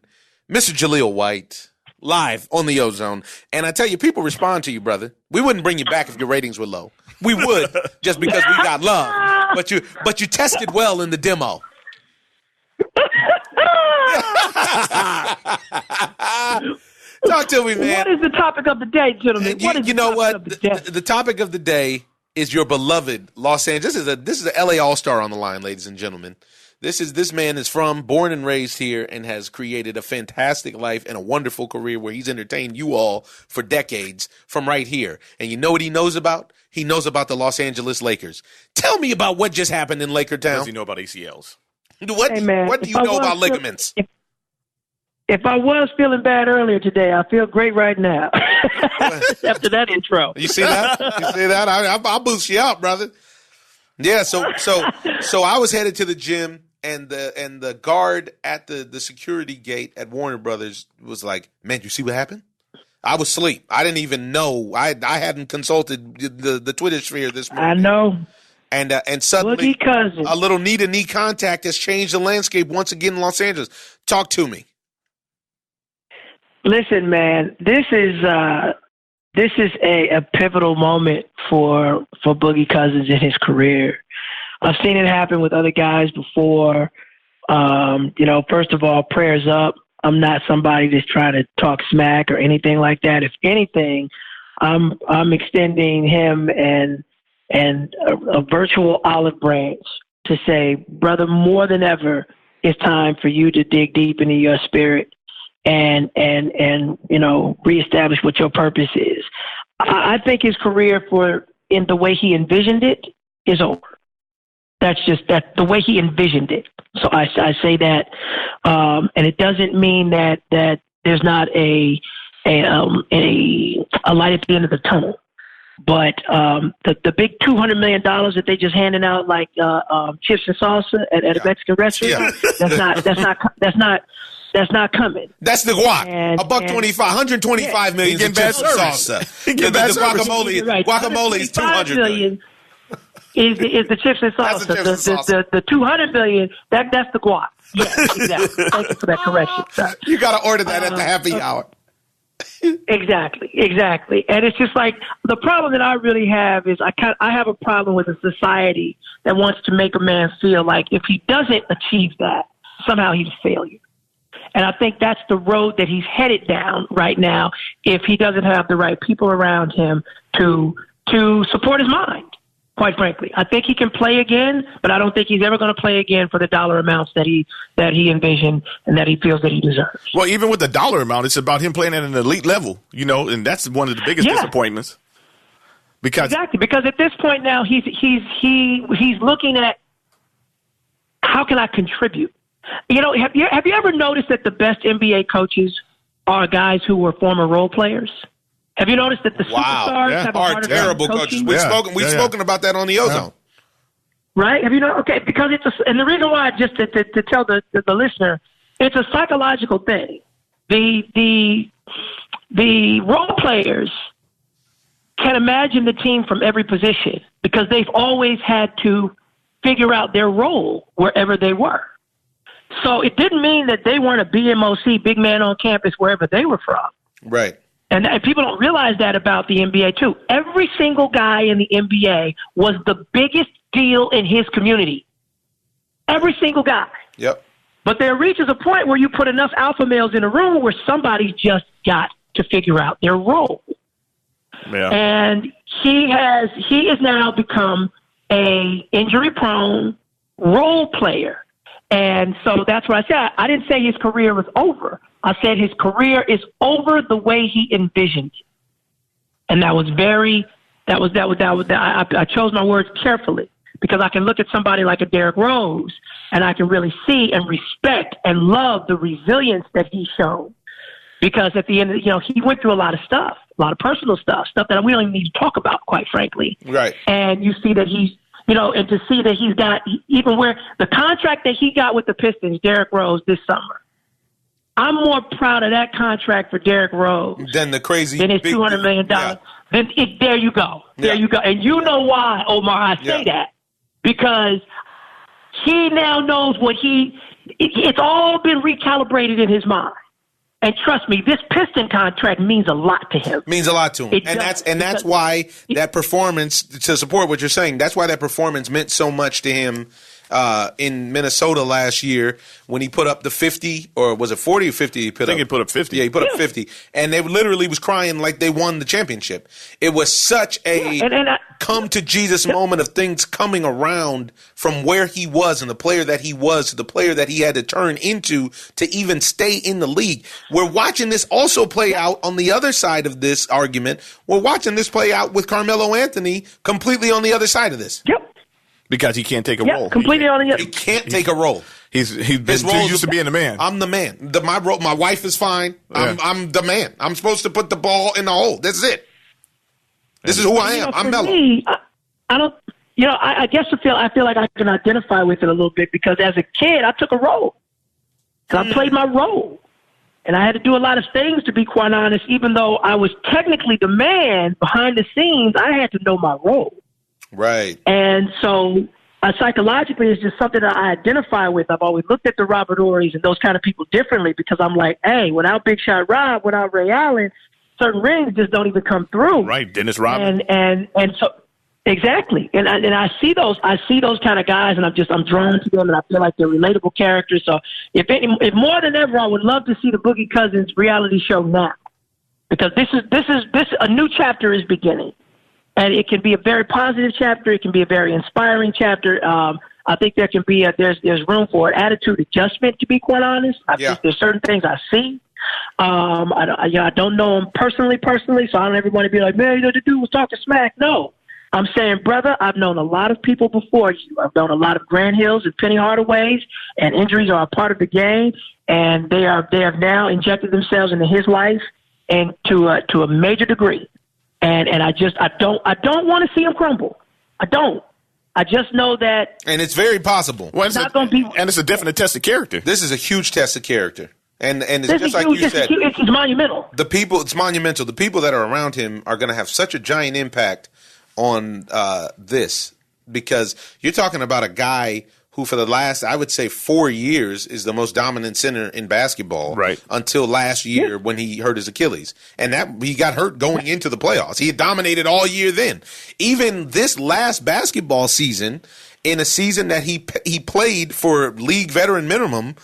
Mr. Jaleel White, live on the Ozone. And I tell you, people respond to you, brother. We wouldn't bring you back if your ratings were low. We would, just because we got love. But you tested well in the demo. Talk to me, man. What is the topic of the day, gentlemen? The topic of the day is your beloved Los Angeles. This is a LA All-Star on the line, ladies and gentlemen. This man is born and raised here and has created a fantastic life and a wonderful career where he's entertained you all for decades from right here. And you know what he knows about? He knows about the Los Angeles Lakers. Tell me about what just happened in Laker Town. What does he know about ACLs? What do you know about ligaments? If I was feeling bad earlier today, I feel great right now. After that intro. You see that? I'll boost you up, brother. Yeah, so I was headed to the gym, and the guard at the security gate at Warner Brothers was like, "Man, you see what happened?" I was asleep. I didn't even know. I hadn't consulted the Twitter sphere this morning. I know. And suddenly, a little knee-to-knee contact has changed the landscape once again in Los Angeles. Talk to me. Listen, man, this is a pivotal moment for Boogie Cousins in his career. I've seen it happen with other guys before. First of all, prayers up. I'm not somebody that's trying to talk smack or anything like that. If anything, I'm extending him and a virtual olive branch to say, brother, more than ever, it's time for you to dig deep into your spirit and reestablish what your purpose is. I think his career in the way he envisioned it is over. That's just the way he envisioned it. So I say that, and it doesn't mean that there's not a light at the end of the tunnel. But the big $200 million that they just handing out like chips and salsa at a Mexican restaurant, that's not coming. That's the guac. $125, $125 million in chips and salsa. The guacamole is $200 million. Is the chips and salsa. The $200 million, that's the guac. Yes, exactly. Thank you for that correction, sir. You got to order that at the happy hour. Exactly. And it's just like the problem that I really have is I have a problem with a society that wants to make a man feel like if he doesn't achieve that, somehow he's a failure. And I think that's the road that he's headed down right now if he doesn't have the right people around him to support his mind. Quite frankly, I think he can play again, but I don't think he's ever going to play again for the dollar amounts that he envisioned and that he feels that he deserves. Well, even with the dollar amount, it's about him playing at an elite level, and that's one of the biggest disappointments. Because at this point now, he's looking at how can I contribute. Have you ever noticed that the best NBA coaches are guys who were former role players? Have you noticed that the superstars have a harder time terrible coaching? coaches. We've spoken about that on the Ozone. Right? Have you know? Okay, because and the reason why, just to tell the listener, it's a psychological thing. The role players can imagine the team from every position because they've always had to figure out their role wherever they were. So it didn't mean that they weren't a BMOC, big man on campus, wherever they were from. Right. And people don't realize that about the NBA, too. Every single guy in the NBA was the biggest deal in his community. Every single guy. Yep. But there reaches a point where you put enough alpha males in a room where somebody's just got to figure out their role. Yeah. And he has now become a injury-prone role player. And so that's what I said. I didn't say his career was over. I said his career is over the way he envisioned it. And I chose my words carefully because I can look at somebody like a Derrick Rose and I can really see and respect and love the resilience that he's shown. Because at the end, he went through a lot of stuff, a lot of personal stuff that we don't even need to talk about, quite frankly. Right. And you see that he's, and to see that he's got, even where the contract that he got with the Pistons, Derrick Rose, this summer, I'm more proud of that contract for Derrick Rose than the crazy than his $200 million. Yeah. There you go. There you go. And you know why, Omar, I say that. Because he now knows it's all been recalibrated in his mind. And trust me, this Piston contract means a lot to him. Means a lot to him. That's why that performance, to support what you're saying, that's why that performance meant so much to him in Minnesota last year when he put up the 50, or was it 40 or 50? He put up 50. Yeah, he put up 50. And they literally was crying like they won the championship. It was such a come to Jesus moment of things coming around from where he was and the player that he was to the player that he had to turn into to even stay in the league. We're watching this also play out on the other side of this argument. We're watching this play out with Carmelo Anthony completely on the other side of this. Yep. Because he can't take a role. Completely on the other. He can't take a role. He's been too used to being the man. I'm the man. My wife is fine. Yeah. I'm the man. I'm supposed to put the ball in the hole. That's it. This is who I am. I'm Melo. I don't. I guess I feel like I can identify with it a little bit because as a kid I took a role, and I played my role, and I had to do a lot of things to be quite honest. Even though I was technically the man behind the scenes, I had to know my role. Right. And so psychologically, it's just something that I identify with. I've always looked at the Robert Horrys and those kind of people differently because I'm like, hey, without Big Shot Rob, without Ray Allen, certain rings just don't even come through. Right, Dennis Rodman. And so Exactly, and I see those kind of guys, and I'm drawn to them, and I feel like they're relatable characters. So if more than ever, I would love to see the Boogie Cousins reality show now, because this a new chapter is beginning, and it can be a very positive chapter. It can be a very inspiring chapter. I think there can be there's room for an attitude adjustment. To be quite honest, I think there's certain things I see. I don't know him personally, so I don't ever want to be like, man, the dude was talking smack. No. I'm saying, brother, I've known a lot of people before you. I've known a lot of Grant Hills and Penny Hardaways, and injuries are a part of the game, and they have now injected themselves into his life and to a major degree. And I don't want to see him crumble. I don't. I just know that, and it's very possible. Well, it's a definite test of character. This is a huge test of character. And it's just like you said, it's monumental. It's monumental. The people that are around him are going to have such a giant impact on this, because you're talking about a guy who for the last, I would say, 4 years is the most dominant center in basketball, right, until last year when he hurt his Achilles. And that he got hurt going into the playoffs. He had dominated all year then. Even this last basketball season, in a season that he played for league veteran minimum,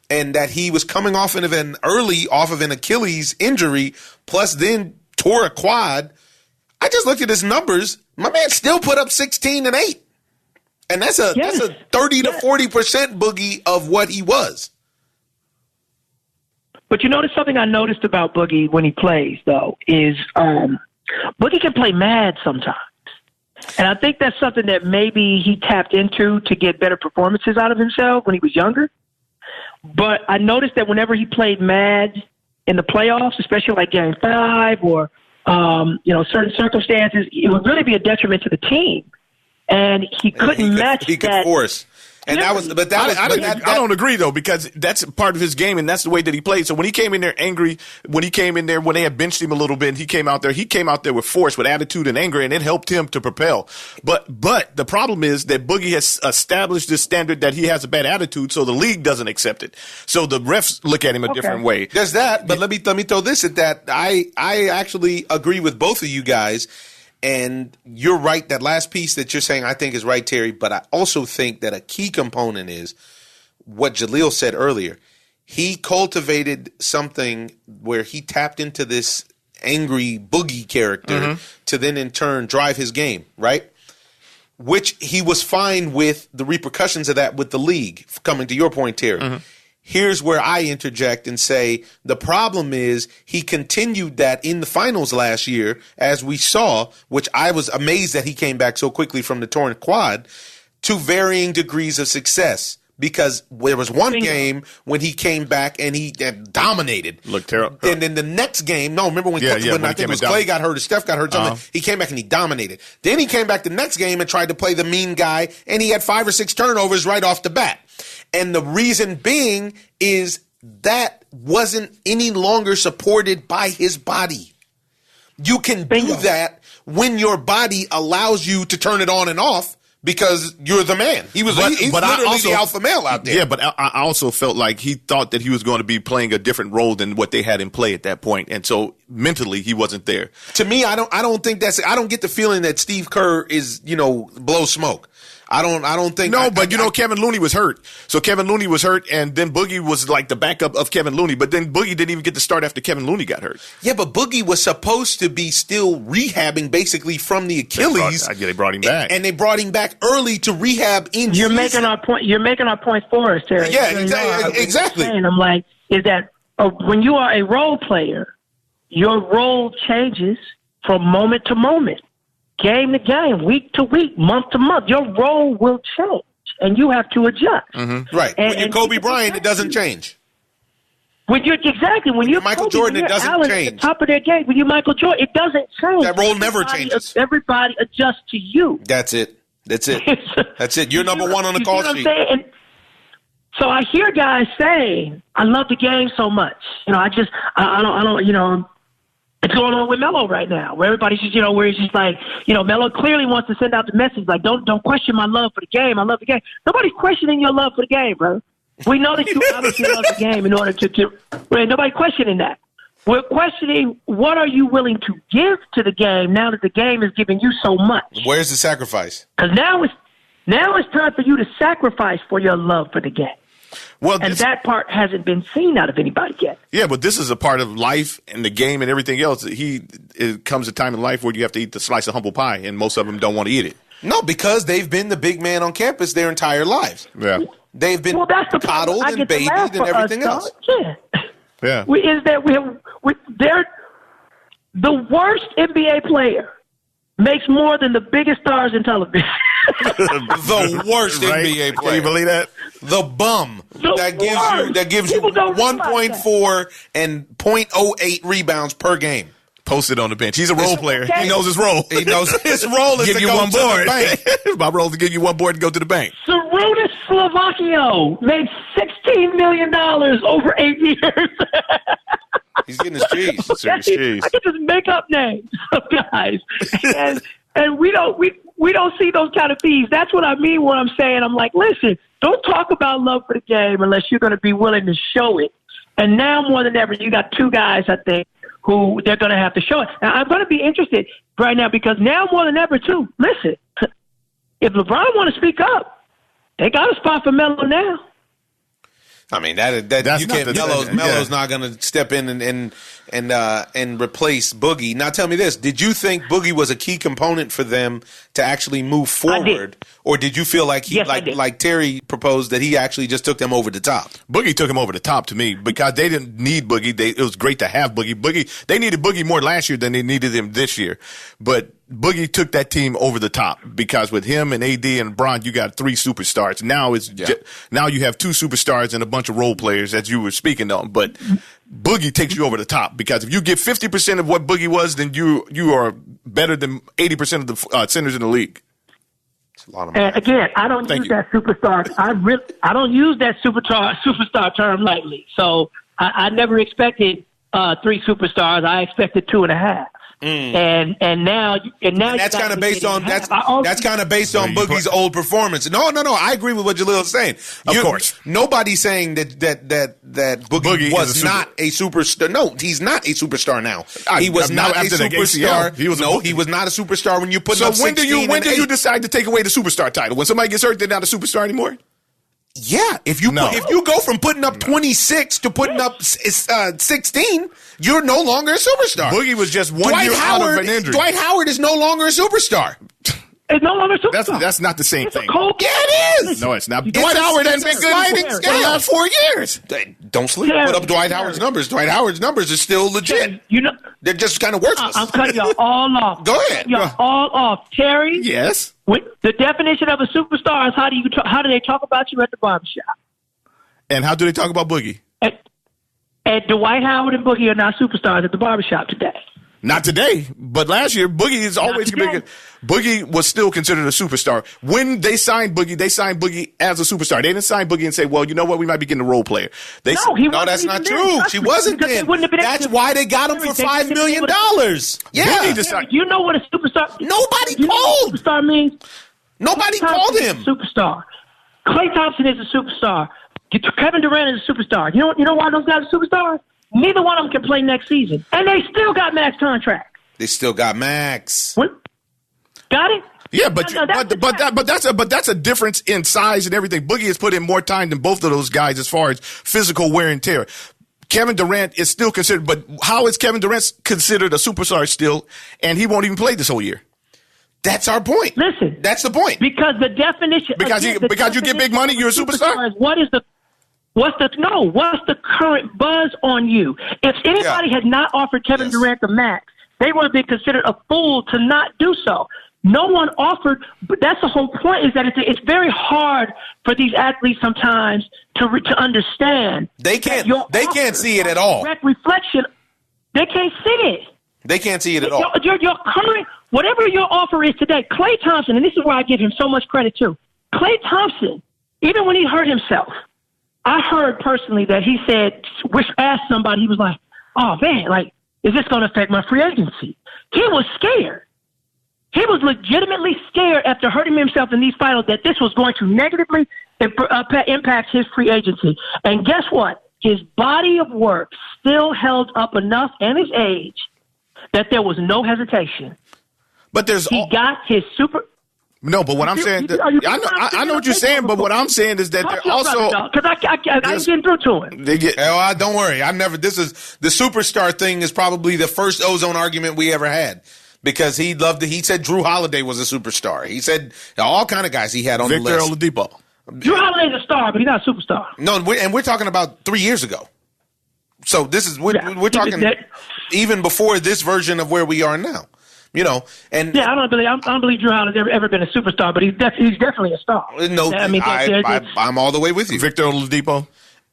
and that he was coming off of an Achilles injury, plus then tore a quad. I just looked at his numbers. My man still put up 16 and 8. And that's a 30 to 40% Boogie of what he was. But you notice something I noticed about Boogie when he plays, though, is Boogie can play mad sometimes. And I think that's something that maybe he tapped into to get better performances out of himself when he was younger. But I noticed that whenever he played mad in the playoffs, especially like Game 5 or certain circumstances, it would really be a detriment to the team, and he couldn't match that. He could force. And I don't agree, though, because that's part of his game, and that's the way that he played. So when he came in there angry, when they had benched him a little bit, and he came out there with force, with attitude and anger, and it helped him to propel. But the problem is that Boogie has established this standard that he has a bad attitude, so the league doesn't accept it. So the refs look at him a different way. There's that, but let me throw this at that. I actually agree with both of you guys. And you're right. That last piece that you're saying, I think is right, Terry. But I also think that a key component is what Jaleel said earlier. He cultivated something where he tapped into this angry Boogie character to then in turn drive his game, right? Which he was fine with the repercussions of that with the league, coming to your point, Terry. Here's where I interject and say the problem is he continued that in the finals last year, as we saw, which I was amazed that he came back so quickly from the torn quad, to varying degrees of success. Because there was one game when he came back and he dominated. Looked terrible. And then the next game, remember when I think it was Clay got hurt or Steph got hurt, something, he came back and he dominated. Then he came back the next game and tried to play the mean guy, and he had 5 or 6 turnovers right off the bat. And the reason being is that wasn't any longer supported by his body. You can do that when your body allows you to turn it on and off because you're the man. He's literally the alpha male out there. Yeah, but I also felt like he thought that he was going to be playing a different role than what they had in play at that point. And so mentally he wasn't there. To me, I don't think I don't get the feeling that Steve Kerr is, blow smoke. I don't think. No, but Kevin Looney was hurt. So Kevin Looney was hurt, and then Boogie was like the backup of Kevin Looney. But then Boogie didn't even get to start after Kevin Looney got hurt. Yeah, but Boogie was supposed to be still rehabbing basically from the Achilles. They brought him back, and they brought him back early to rehab. You're making our point for us, Terry. Yeah, exactly. I'm like, is that when you are a role player, your role changes from moment to moment. Game to game, week to week, month to month, your role will change, and you have to adjust. Right. When you're Kobe Bryant, it doesn't change. When you're Michael Kobe, Jordan, it doesn't Allen, change. At the top of their game, when you're Michael Jordan, it doesn't change. That role never changes. Everybody adjusts to you. That's it. That's it. You're number one on the call sheet. So I hear guys saying, "I love the game so much." I don't. It's going on with Melo right now, where everybody's just, where he's just like, Melo clearly wants to send out the message like, don't question my love for the game. I love the game. Nobody's questioning your love for the game, bro. We know that you obviously love the game in order to nobody questioning that. We're questioning what are you willing to give to the game now that the game is giving you so much. Where's the sacrifice? Because now it's time for you to sacrifice for your love for the game. Well, and that part hasn't been seen out of anybody yet. Yeah, but this is a part of life and the game and everything else. It comes a time in life where you have to eat the slice of humble pie, and most of them don't want to eat it. No, because they've been the big man on campus their entire lives. Yeah. They've been coddled and babied and everything else. Yeah. They're the worst NBA player makes more than the biggest stars in television. The worst NBA player. Can you believe that? The bum that gives you 1.4 and 0.08 rebounds per game. Posted on the bench. He's a role player. Okay. He knows his role. He knows his role is give to you go one to board. the bank. My role is to give you one board and go to the bank. Sarunas Slovakio made $16 million over 8 years. He's getting his cheese. Serious cheese. I can just make up names of guys, and we don't see those kind of fees. That's what I mean when I'm saying I'm like, listen, don't talk about love for the game unless you're going to be willing to show it. And now more than ever, you got two guys, I think, who they're going to have to show it. Now, I'm going to be interested right now because now more than ever, too, listen, if LeBron want to speak up, they got a spot for Melo now. I mean, that you can't. Melo's not going to step in and replace Boogie. Now, tell me this: did you think Boogie was a key component for them to actually move forward, or did you feel like like Terry proposed that he actually just took them over the top? Boogie took him over the top to me because they didn't need Boogie. It was great to have Boogie. They needed Boogie more last year than they needed him this year, but Boogie took that team over the top because with him and AD and Bron, you got three superstars. Now now you have two superstars and a bunch of role players as you were speaking on. But Boogie takes you over the top because if you get 50% of what Boogie was, then you are better than 80% of the centers in the league. It's a lot of money. And again, I don't use that superstar. I don't use that superstar term lightly. So I never expected 3 superstars. I expected 2.5. And now that's kind of based on Boogie's old performance. No. I agree with what Jaleel is saying. Of course, nobody's saying that Boogie was not a superstar. No, he's not a superstar now. He was not a superstar. He was not a superstar when you put up 16. So when do you decide to take away the superstar title? When somebody gets hurt, they're not a superstar anymore. Yeah, if you go from putting up 26 to putting up 16, you're no longer a superstar. Boogie was just one year out of an injury. Dwight Howard is no longer a superstar. It's no longer a superstar. That's not the same thing. Yeah, it is. No, it's not. Dwight Howard has been good for the last 4 years. Don't sleep. Put up Dwight Howard's numbers. Dwight Howard's numbers are still legit. They're just kind of worthless. I'm cutting y'all all off. Go ahead. Y'all all off. Terry? Yes? The definition of a superstar is how do they talk about you at the barbershop? And how do they talk about Boogie? And Dwight Howard and Boogie are not superstars at the barbershop today. Not today, but last year, Boogie is always Boogie was still considered a superstar. When they signed Boogie as a superstar. They didn't sign Boogie and say, well, you know what, we might be getting a role player. No, that's not true. She wasn't then. That's why they got him for $5 million. Yeah. You know what a superstar is? Nobody called. Superstar means? Nobody called him. Superstar. Klay Thompson is a superstar. Kevin Durant is a superstar. You know why those guys are superstars? Neither one of them can play next season. And they still got max contracts. They still got max. What? Got it? Yeah, but that's a difference in size and everything. Boogie has put in more time than both of those guys as far as physical wear and tear. Kevin Durant is still considered, but how is Kevin Durant considered a superstar still, and he won't even play this whole year? That's our point. Listen. That's the point. Because the definition. Because you get big money, you're a superstar? What's the current buzz on you? If anybody had not offered Kevin Durant the max, they would have been considered a fool to not do so. No one offered, but that's the whole point, is that it's very hard for these athletes sometimes to understand. They can't see it at all. Direct reflection, they can't see it. They can't see it at all. Your current, whatever your offer is today, Klay Thompson, and this is where I give him so much credit too. Klay Thompson, even when he hurt himself, I heard personally that he said, asked somebody, he was like, oh man, like, is this going to affect my free agency? He was scared. He was legitimately scared after hurting himself in these finals that this was going to negatively impact his free agency. And guess what? his body of work still held up enough and his age that there was no hesitation. But he got his super. No, but what I'm saying, I know what you're saying, but what I'm saying is that they're also because I ain't getting through to him. Don't worry, This is the superstar thing is probably the first Ozone argument we ever had because he said Drew Holiday was a superstar. He said all kind of guys he had on the list. Victor Oladipo. Drew Holiday's a star, but he's not a superstar. No, we're talking about 3 years ago. So this is we're talking even before this version of where we are now. You know, and I don't believe Drew Holiday's ever been a superstar, but he's definitely a star. No, I'm all the way with you. Victor Oladipo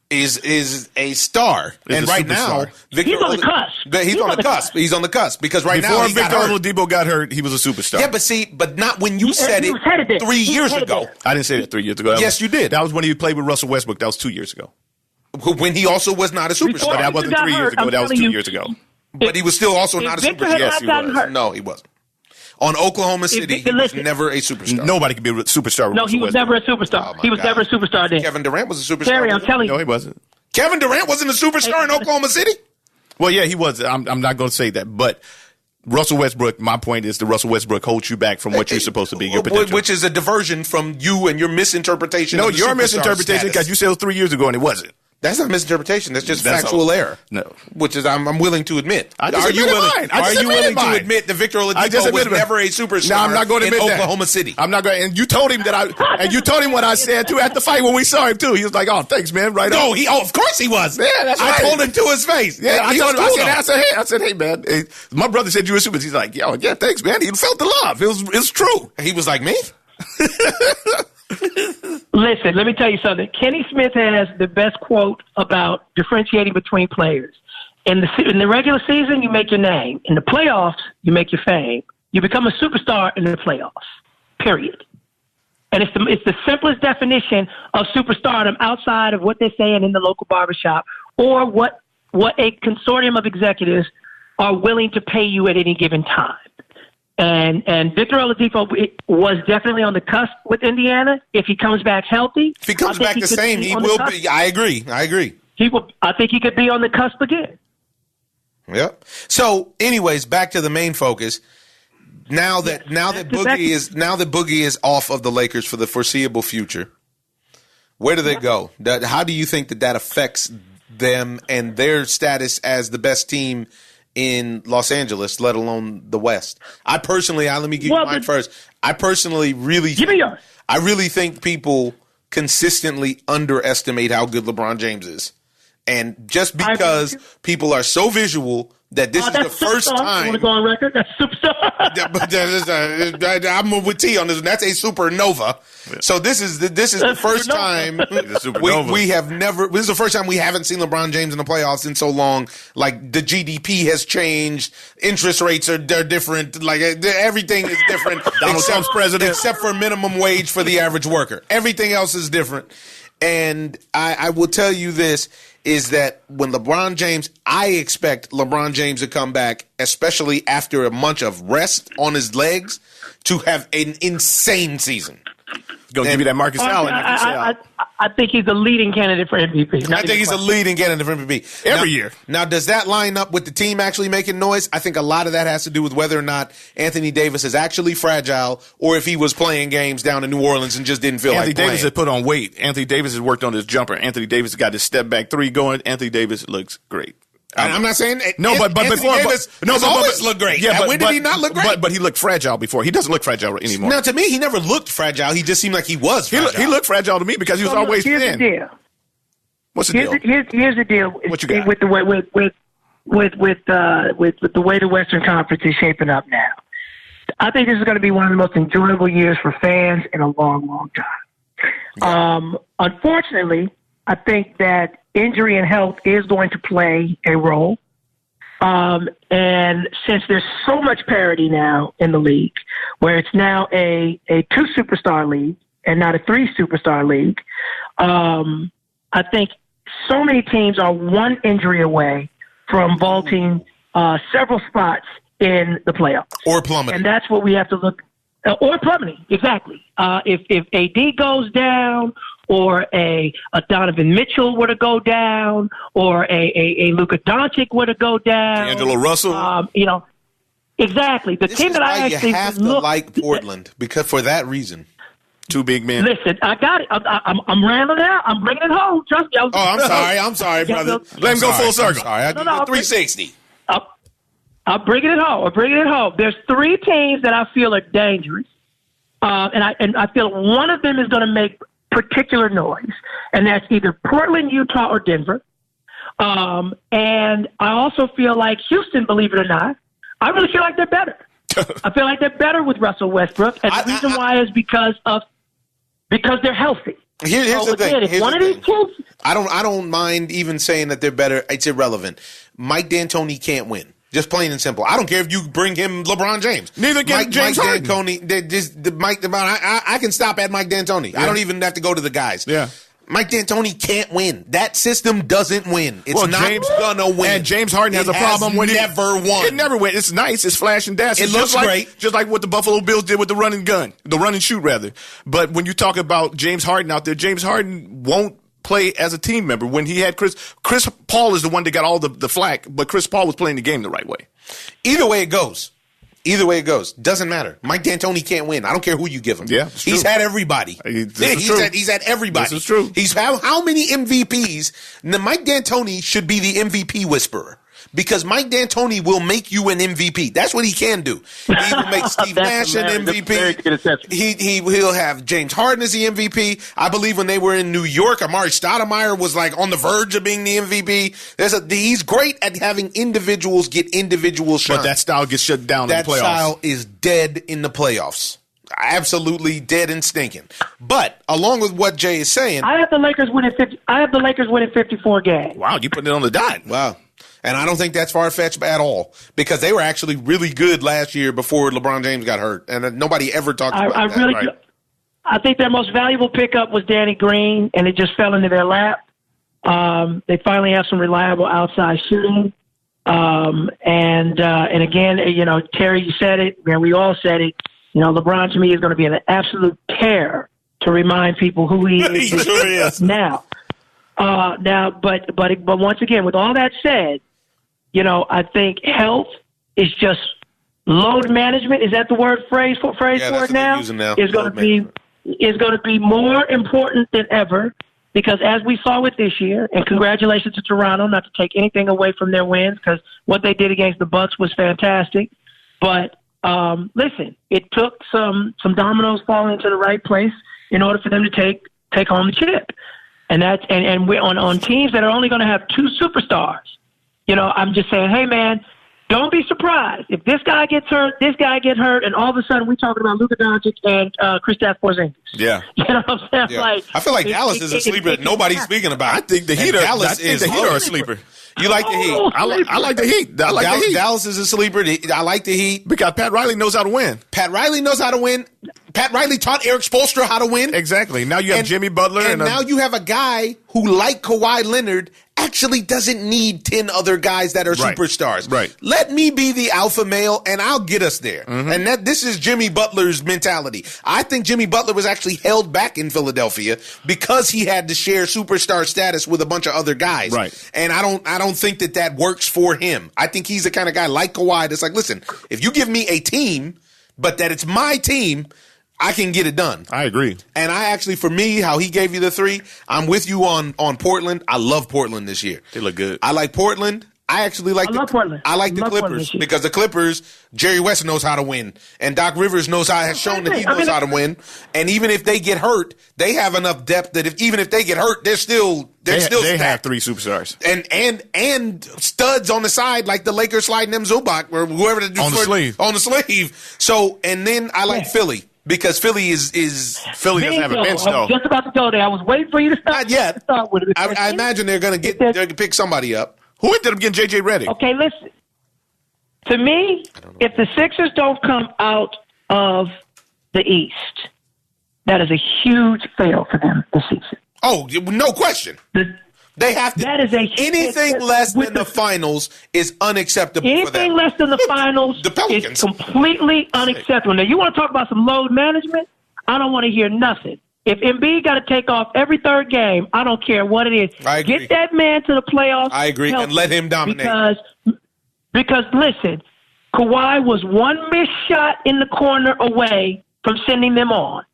is a star, and right now he's on the cusp. He's on the cusp. He's on the cusp because right before now Victor Oladipo got hurt, he was a superstar. Yeah, but not when you said it 3 years ago. I didn't say that 3 years ago. Yes, you did. That was when he played with Russell Westbrook. That was 2 years ago. When he also was not a superstar. That wasn't 3 years ago. That was 2 years ago. But he was still also not a superstar. Yes, he was. No, he wasn't. On Oklahoma City, he was never a superstar. Nobody could be a superstar. No, he was never a superstar. He was never a superstar then. Kevin Durant was a superstar. Terry, I'm telling you. No, he wasn't. Kevin Durant wasn't a superstar in Oklahoma City? Well, yeah, he was. I'm not going to say that. But Russell Westbrook, my point is that Russell Westbrook holds you back from what you're supposed to be, your potential. Which is a diversion from you and your misinterpretation No, of the your superstar misinterpretation because you said it was 3 years ago and it wasn't. That's not misinterpretation. That's just factual error. No, which is I'm willing to admit. Are you willing to admit that Victor Oladipo was never a superstar? No, I'm not going to admit that. Oklahoma City. I'm not going. And you told him that and you told him what I said too at the fight when we saw him too. He was like, "Oh, thanks, man." Right? No, of course he was. Yeah, that's right. I told him to his face. Yeah, I told him. I said, "Hey, man, my brother said you were a superstar." He's like, "Yo, yeah, thanks, man." He felt the love. It's true. He was like me. Listen, let me tell you something. Kenny Smith has the best quote about differentiating between players. In the regular season, you make your name. In the playoffs, you make your fame. You become a superstar in the playoffs, period. And it's the simplest definition of superstardom outside of what they're saying in the local barbershop or what a consortium of executives are willing to pay you at any given time. And Victor Oladipo was definitely on the cusp with Indiana. If he comes back healthy, if he comes back the same, he will be. I agree. He will. I think he could be on the cusp again. Yep. So, anyways, back to the main focus. Now that Boogie is off of the Lakers for the foreseeable future, where do they go? How do you think that affects them and their status as the best team in Los Angeles, let alone the West? I personally, let me give you mine first. I personally really think people consistently underestimate how good LeBron James is. And just because people are so visual that this is the first time. You want to go on record? That's superstar. I'm with T on this. That's a supernova. Yeah. So this is the first time we have never. This is the first time we haven't seen LeBron James in the playoffs in so long. Like the GDP has changed, interest rates are different. Like everything is different. Donald Trump's president, except for minimum wage for the average worker. Everything else is different. And I will tell you this, is that when I expect LeBron James to come back, especially after a month of rest on his legs, to have an insane season. Going to give you that Marcus Allen. I think he's a leading candidate for MVP. I think he's a leading candidate for MVP. Every year. Now, does that line up with the team actually making noise? I think a lot of that has to do with whether or not Anthony Davis is actually fragile or if he was playing games down in New Orleans and just didn't feel like playing. Anthony Davis has put on weight. Anthony Davis has worked on his jumper. Anthony Davis has got his step back three going. Anthony Davis looks great. I'm not saying no, but before Davis always looked great. Yeah, when did he not look great? But he looked fragile before. He doesn't look fragile anymore. Now, to me, he never looked fragile. He just seemed like he was fragile. He looked fragile to me because he was always thin. Here's the deal. What's the deal? Here's the deal. What you got? With the way the way the Western Conference is shaping up now, I think this is going to be one of the most enjoyable years for fans in a long, long time. Yeah. Unfortunately, I think that injury and health is going to play a role. And since there's so much parity now in the league, where it's now a 2-superstar league and not a 3-superstar league, I think so many teams are one injury away from vaulting several spots in the playoffs. Or plummeting. And that's what we have to look. Or permanently, exactly. If AD goes down, or a Donovan Mitchell were to go down, or a Luka Doncic were to go down, D'Angelo Russell, exactly. The team that I actually you have to like Portland because for that reason. Two big men. Listen, I got it. I'm rambling out. I'm bringing it home. Trust me. I'm sorry, brother. Let him go full circle. I do 360. I'm bringing it home. There's 3 teams that I feel are dangerous, and I feel one of them is going to make particular noise, and that's either Portland, Utah, or Denver. And I also feel like Houston, believe it or not, I really feel like they're better. I feel like they're better with Russell Westbrook, and the reason why is because they're healthy. Here's the thing. If one of these teams, I don't mind even saying that they're better. It's irrelevant. Mike D'Antoni can't win. Just plain and simple. I don't care if you bring him LeBron James. Neither can James Harden. I can stop at Mike D'Antoni. Yeah. I don't even have to go to the guys. Yeah. Mike D'Antoni can't win. That system doesn't win. It's not gonna win. And James Harden has a problem when never won. It never win. It's nice. It's flash and dash. It looks great. Just like what the Buffalo Bills did with the run and shoot rather. But when you talk about James Harden out there, James Harden won't play as a team member. When he had Chris Paul is the one that got all the flack, but Chris Paul was playing the game the right way. Either way it goes. Doesn't matter. Mike D'Antoni can't win. I don't care who you give him. Yeah, he's had everybody. He's had everybody. This is true. He's had how many MVPs? Now, Mike D'Antoni should be the MVP whisperer. Because Mike D'Antoni will make you an MVP. That's what he can do. He will make Steve Nash an MVP. He'll have James Harden as the MVP. I believe when they were in New York, Amari Stoudemire was like on the verge of being the MVP. He's great at having individuals get individual shots. But that style gets shut down in the playoffs. That style is dead in the playoffs. Absolutely dead and stinking. But along with what Jay is saying, I have the Lakers winning 54 games. Wow, you putting it on the dot. Wow. And I don't think that's far-fetched at all because they were actually really good last year before LeBron James got hurt. And nobody ever talked about that. Really, I think their most valuable pickup was Danny Green, and it just fell into their lap. They finally have some reliable outside shooting. And again, Terry, you said it, man, we all said it. LeBron to me is going to be an absolute terror to remind people who he is. He sure is. Now, but once again, with all that said, I think health is just load management. Is that the phrase for it now? Is going to be more important than ever because as we saw with this year, and congratulations to Toronto, not to take anything away from their wins because what they did against the Bucks was fantastic. But listen, it took some dominoes falling into the right place in order for them to take home the chip. And that's and we're on teams that are only going to have 2 superstars. I'm just saying, hey man, don't be surprised if this guy gets hurt, and all of a sudden we're talking about Luka Doncic and Kristaps Porzingis. Yeah, you know what I'm saying? Yeah. I feel like Dallas is a sleeper that nobody's speaking about. I think the Heat are a sleeper. You like the Heat? I like the Heat. The Heat. Dallas is a sleeper. I like the Heat because Pat Riley knows how to win. Pat Riley taught Eric Spoelstra how to win. Exactly. Now you have Jimmy Butler. And now you have a guy who, like Kawhi Leonard, actually doesn't need 10 other guys that are superstars. Right. Let me be the alpha male, and I'll get us there. Mm-hmm. And this is Jimmy Butler's mentality. I think Jimmy Butler was actually held back in Philadelphia because he had to share superstar status with a bunch of other guys. Right. And I don't think that works for him. I think he's the kind of guy like Kawhi that's like, listen, if you give me a team, but that it's my team, I can get it done. I agree. And I actually, for me, how he gave you the 3, I'm with you on Portland. I love Portland this year. They look good. I like Portland. I actually like Portland. I like the Clippers because the Clippers, Jerry West knows how to win, and Doc Rivers has shown that he knows how to win. And even if they get hurt, they have enough depth that even if they get hurt, they're still they have 3 superstars and studs on the side like the Lakers sliding them Zubac or whoever on the sleeve. So and then I like Philly. Because Philly Philly doesn't have a bench though. I was just about to go there. I was waiting for you to start. Not yet. Start with it. I imagine they're going to pick somebody up. Who ended up getting J.J. Redick? Okay, listen. To me, if the Sixers don't come out of the East, that is a huge fail for them this season. Oh, no question. They have to. That is anything less than the finals is unacceptable for them. Anything less than the finals is completely unacceptable. Now, you want to talk about some load management? I don't want to hear nothing. If Embiid got to take off every third game, I don't care what it is. I agree. Get that man to the playoffs. I agree, and let him dominate. Because listen, Kawhi was one missed shot in the corner away from sending them on.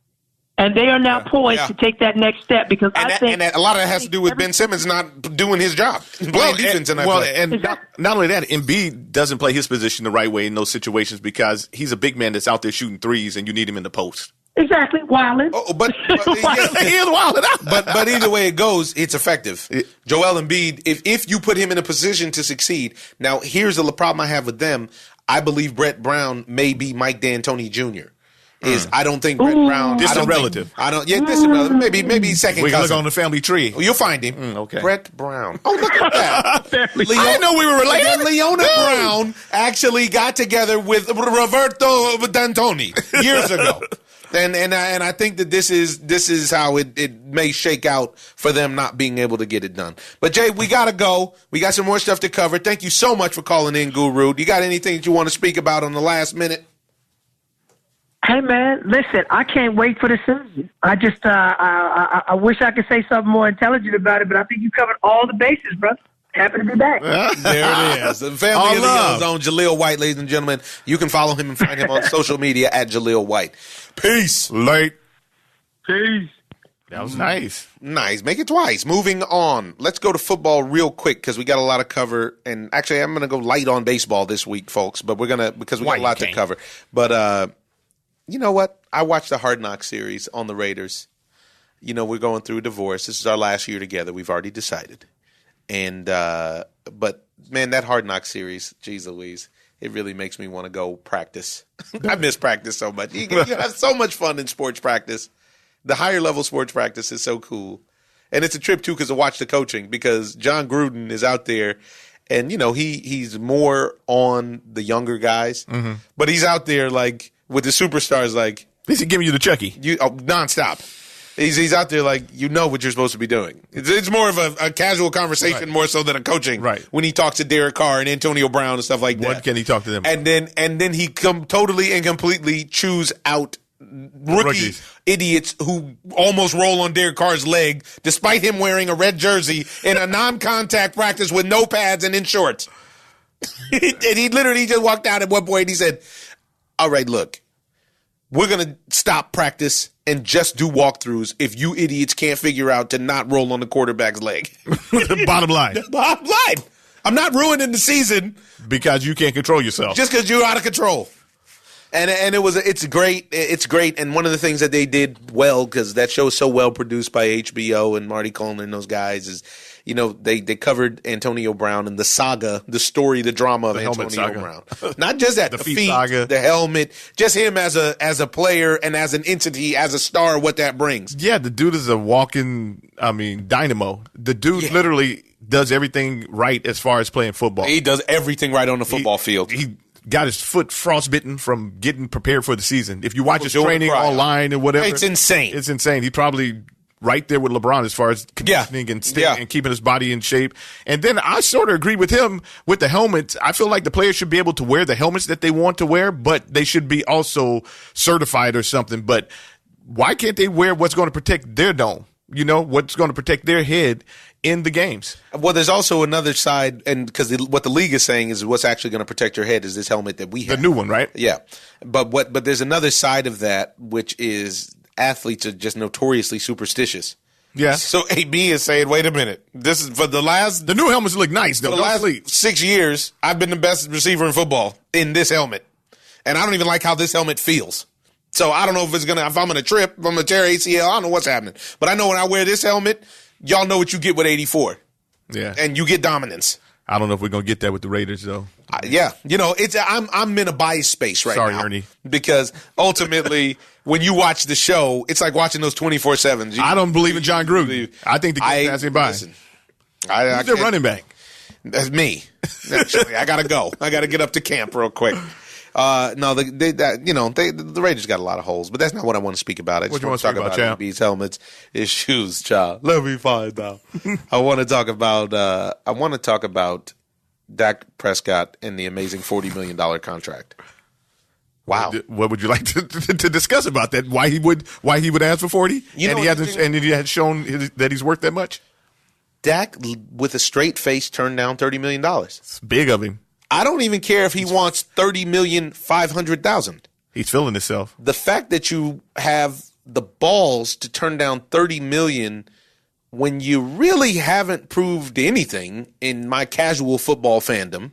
And they are now poised to take that next step because I think a lot of that has to do with Ben Simmons not doing his job, playing defense in that play. And not only that, Embiid doesn't play his position the right way in those situations because he's a big man that's out there shooting threes, and you need him in the post. Exactly, wildin'. But he is wildin' out. But either way it goes, it's effective. Joel Embiid, if you put him in a position to succeed. Now, here's the problem I have with them. I believe Brett Brown may be Mike D'Antoni Jr. I don't think Brett Brown. Distant relative. Distant relative. Maybe second we cousin. Look on the family tree. You'll find him. Okay. Brett Brown. Oh, look at that. I didn't know we were related. Leona Brown actually got together with Roberto D'Antoni years ago. And I think that this is how it may shake out for them not being able to get it done. But Jay, we gotta go. We got some more stuff to cover. Thank you so much for calling in, Guru. You got anything that you want to speak about on the last minute? Hey man, listen, I can't wait for the season. I just I wish I could say something more intelligent about it, but I think you covered all the bases, brother. Happy to be back. There it is. The family of the OZONE, Jaleel White, ladies and gentlemen. You can follow him and find him on social media at Jaleel White. Peace. Late. Peace. That was nice. Nice. Make it twice. Moving on. Let's go to football real quick because we got a lot to cover. And actually, I'm going to go light on baseball this week, folks. But because we got a lot to cover. But you know what? I watched the Hard Knock series on the Raiders. You know, we're going through a divorce. This is our last year together. We've already decided. And but man, that Hard Knock series, geez Louise, it really makes me want to go practice. I miss practice so much. You have so much fun in sports practice. The higher level sports practice is so cool. And it's a trip, too, because to watch the coaching, because John Gruden is out there, and, you know, he's more on the younger guys. Mm-hmm. But he's out there, like, with the superstars, like. Is he giving you the Chucky? Nonstop. He's out there like, you know what you're supposed to be doing. It's more of a casual conversation more so than a coaching. Right. When he talks to Derek Carr and Antonio Brown and stuff like that. What can he talk to them? And then he totally and completely chews out rookie idiots who almost roll on Derek Carr's leg despite him wearing a red jersey in a non-contact practice with no pads and in shorts. And he literally just walked out at one point and he said, all right, look, we're going to stop practice and just do walkthroughs if you idiots can't figure out to not roll on the quarterback's leg. Bottom line. Bottom line. I'm not ruining the season. Because you can't control yourself. Just because you're out of control. And it's great. It's great. And one of the things that they did well, because that show is so well produced by HBO and Marty Coleman and those guys, is, you know, they covered Antonio Brown and the saga, the story, the drama of Antonio Brown. Not just that, the feet saga, the helmet, just him as a player and as an entity, as a star, what that brings. Yeah, the dude is a walking, dynamo. The dude literally does everything right as far as playing football. He does everything right on the football field. He got his foot frostbitten from getting prepared for the season. If you watch his training online or whatever. It's insane. It's insane. He probably right there with LeBron as far as conditioning and keeping his body in shape. And then I sort of agree with him with the helmets. I feel like the players should be able to wear the helmets that they want to wear, but they should be also certified or something. But why can't they wear what's going to protect their dome? You know, what's going to protect their head in the games. Well, there's also another side, and because what the league is saying is what's actually going to protect your head is this helmet that we have. The new one, right? Yeah. But there's another side of that, which is athletes are just notoriously superstitious. Yeah. So AB is saying, wait a minute. This is for the new helmets look nice, though. For the last 6 years, I've been the best receiver in football in this helmet. And I don't even like how this helmet feels. So I don't know if I'm going to trip, if I'm going to tear ACL, I don't know what's happening. But I know when I wear this helmet, y'all know what you get with 84. Yeah. And you get dominance. I don't know if we're going to get that with the Raiders, though. Yeah. You know, I'm in a bias space right now. Sorry, Ernie. Because ultimately, when you watch the show, it's like watching those 24/7s. I don't believe in John Gruden. I think the kid's passing by. Who's their running back? That's me. Actually, I got to go. I got to get up to camp real quick. No, the Raiders got a lot of holes, but that's not what I want to speak about. I just want to talk about DB's helmets, his shoes, child. Let me find out. I want to talk about Dak Prescott and the amazing $40 million contract. Wow. What would you like to discuss about that? Why he would ask for 40? He had shown that he's worth that much? Dak, with a straight face, turned down $30 million. It's big of him. I don't even care if he wants $30,500,000. He's feeling himself. The fact that you have the balls to turn down $30 million when you really haven't proved anything in my casual football fandom.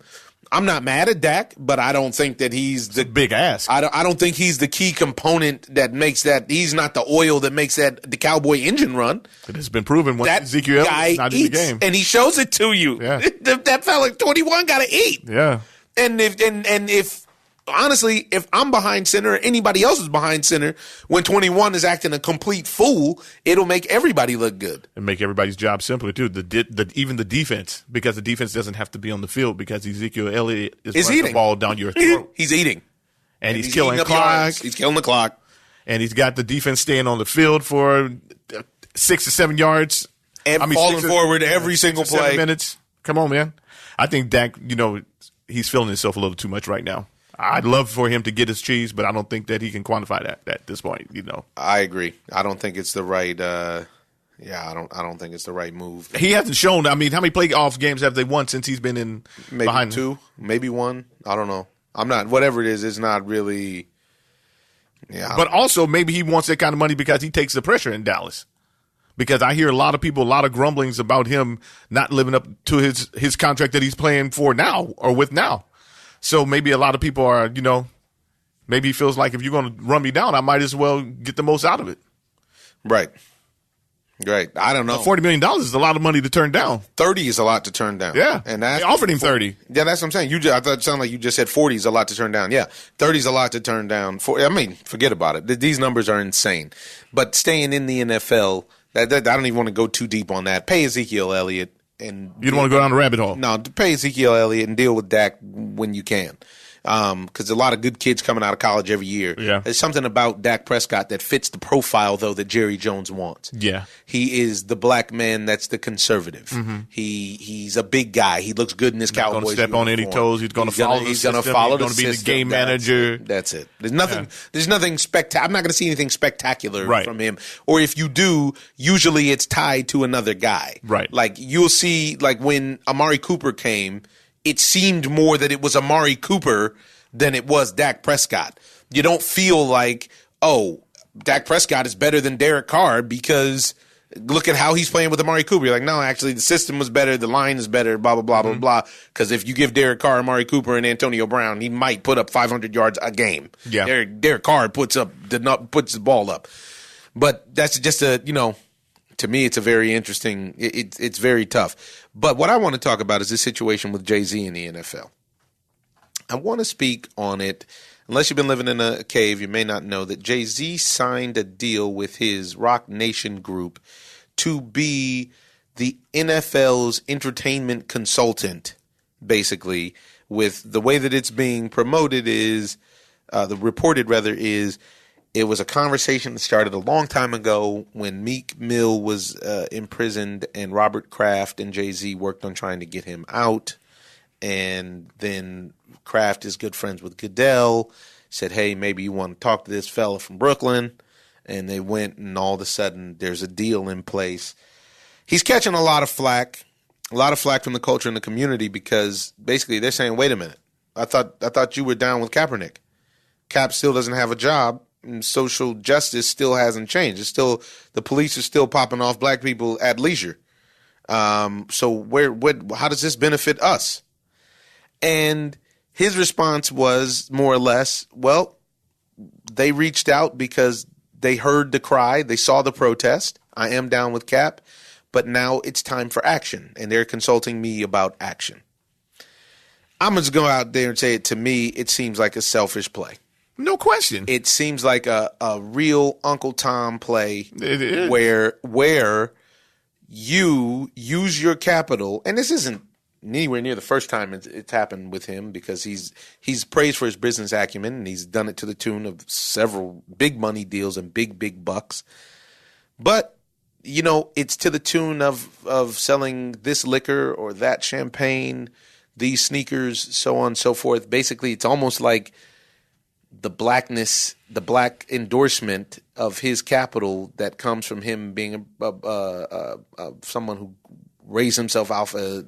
I'm not mad at Dak, but I don't think that he's the big ass. I don't think he's the key component that makes that. He's not the oil that makes the Cowboy engine run. It has been proven when Ezekiel is not in the game, and he shows it to you. Yeah. That fella 21 got to eat. Yeah, and if honestly, if I'm behind center or anybody else is behind center when 21 is acting a complete fool, it'll make everybody look good. And make everybody's job simpler, too. Even the defense, because the defense doesn't have to be on the field because Ezekiel Elliott is running the ball down your throat. He's eating. And he's killing clock. He's killing the clock. And he's got the defense staying on the field for 6 to 7 yards. And falling forward every single play. 7 minutes. Come on, man. I think Dak, he's feeling himself a little too much right now. I'd love for him to get his cheese, but I don't think that he can quantify that at this point. I agree. I don't think it's the right. I don't think it's the right move. He hasn't shown. I mean, how many playoff games have they won since he's been in? Maybe behind 2, maybe 1. I don't know. I'm not. Whatever it is, it's not really. Yeah. But also, maybe he wants that kind of money because he takes the pressure in Dallas. Because I hear a lot of grumblings about him not living up to his contract that he's playing for now or with now. So maybe a lot of people are, maybe he feels like if you're going to run me down, I might as well get the most out of it. Right. I don't know. $40 million is a lot of money to turn down. 30 is a lot to turn down. Yeah. And they offered him 30. Yeah, that's what I'm saying. I thought it sounded like you just said 40 is a lot to turn down. Yeah. 30 is a lot to turn down. Forget about it. These numbers are insane. But staying in the NFL, I don't even want to go too deep on that. Pay Ezekiel Elliott. And you don't want to go down the rabbit hole. No, to pay Ezekiel Elliott and deal with Dak when you can. Because a lot of good kids coming out of college every year. Yeah. There's something about Dak Prescott that fits the profile, though, that Jerry Jones wants. Yeah. He is the black man that's the conservative. Mm-hmm. He's a big guy. He looks good in his Cowboys uniform. He's not going to step on any toes. He's going to follow the system. He's going to be the game manager. That's it. There's nothing spectacular. I'm not going to see anything spectacular from him. Or if you do, usually it's tied to another guy. Right. Like you'll see, like when Amari Cooper came, it seemed more that it was Amari Cooper than it was Dak Prescott. You don't feel like, Dak Prescott is better than Derek Carr because look at how he's playing with Amari Cooper. You're like, no, actually the system was better, the line is better, blah, blah, blah, blah, blah. Because if you give Derek Carr, Amari Cooper, and Antonio Brown, he might put up 500 yards a game. Yeah. Derek Carr puts the ball up. But that's just to me, it's a very interesting, it's very tough. But what I want to talk about is this situation with Jay-Z in the NFL. I want to speak on it. Unless you've been living in a cave, you may not know that Jay-Z signed a deal with his Rock Nation group to be the NFL's entertainment consultant, basically, with the way that it's being promoted is, it was a conversation that started a long time ago when Meek Mill was imprisoned and Robert Kraft and Jay-Z worked on trying to get him out. And then Kraft is good friends with Goodell, said, hey, maybe you want to talk to this fella from Brooklyn. And they went, and all of a sudden there's a deal in place. He's catching a lot of flack from the culture and the community because basically they're saying, wait a minute, I thought you were down with Kaepernick. Cap still doesn't have a job, and social justice still hasn't changed. It's still, the police are still popping off black people at leisure. So how does this benefit us? And his response was more or less, well, they reached out because they heard the cry. They saw the protest. I am down with Cap, but now it's time for action, and they're consulting me about action. I'm going to go out there and say it, to me, it seems like a selfish play. No question. It seems like a real Uncle Tom play where you use your capital, and this isn't anywhere near the first time it's happened with him, because he's praised for his business acumen, and he's done it to the tune of several big money deals and big bucks. But, you know, it's to the tune of selling this liquor or that champagne, these sneakers, so on and so forth. Basically, it's almost like the black endorsement of his capital that comes from him being someone who raised himself off of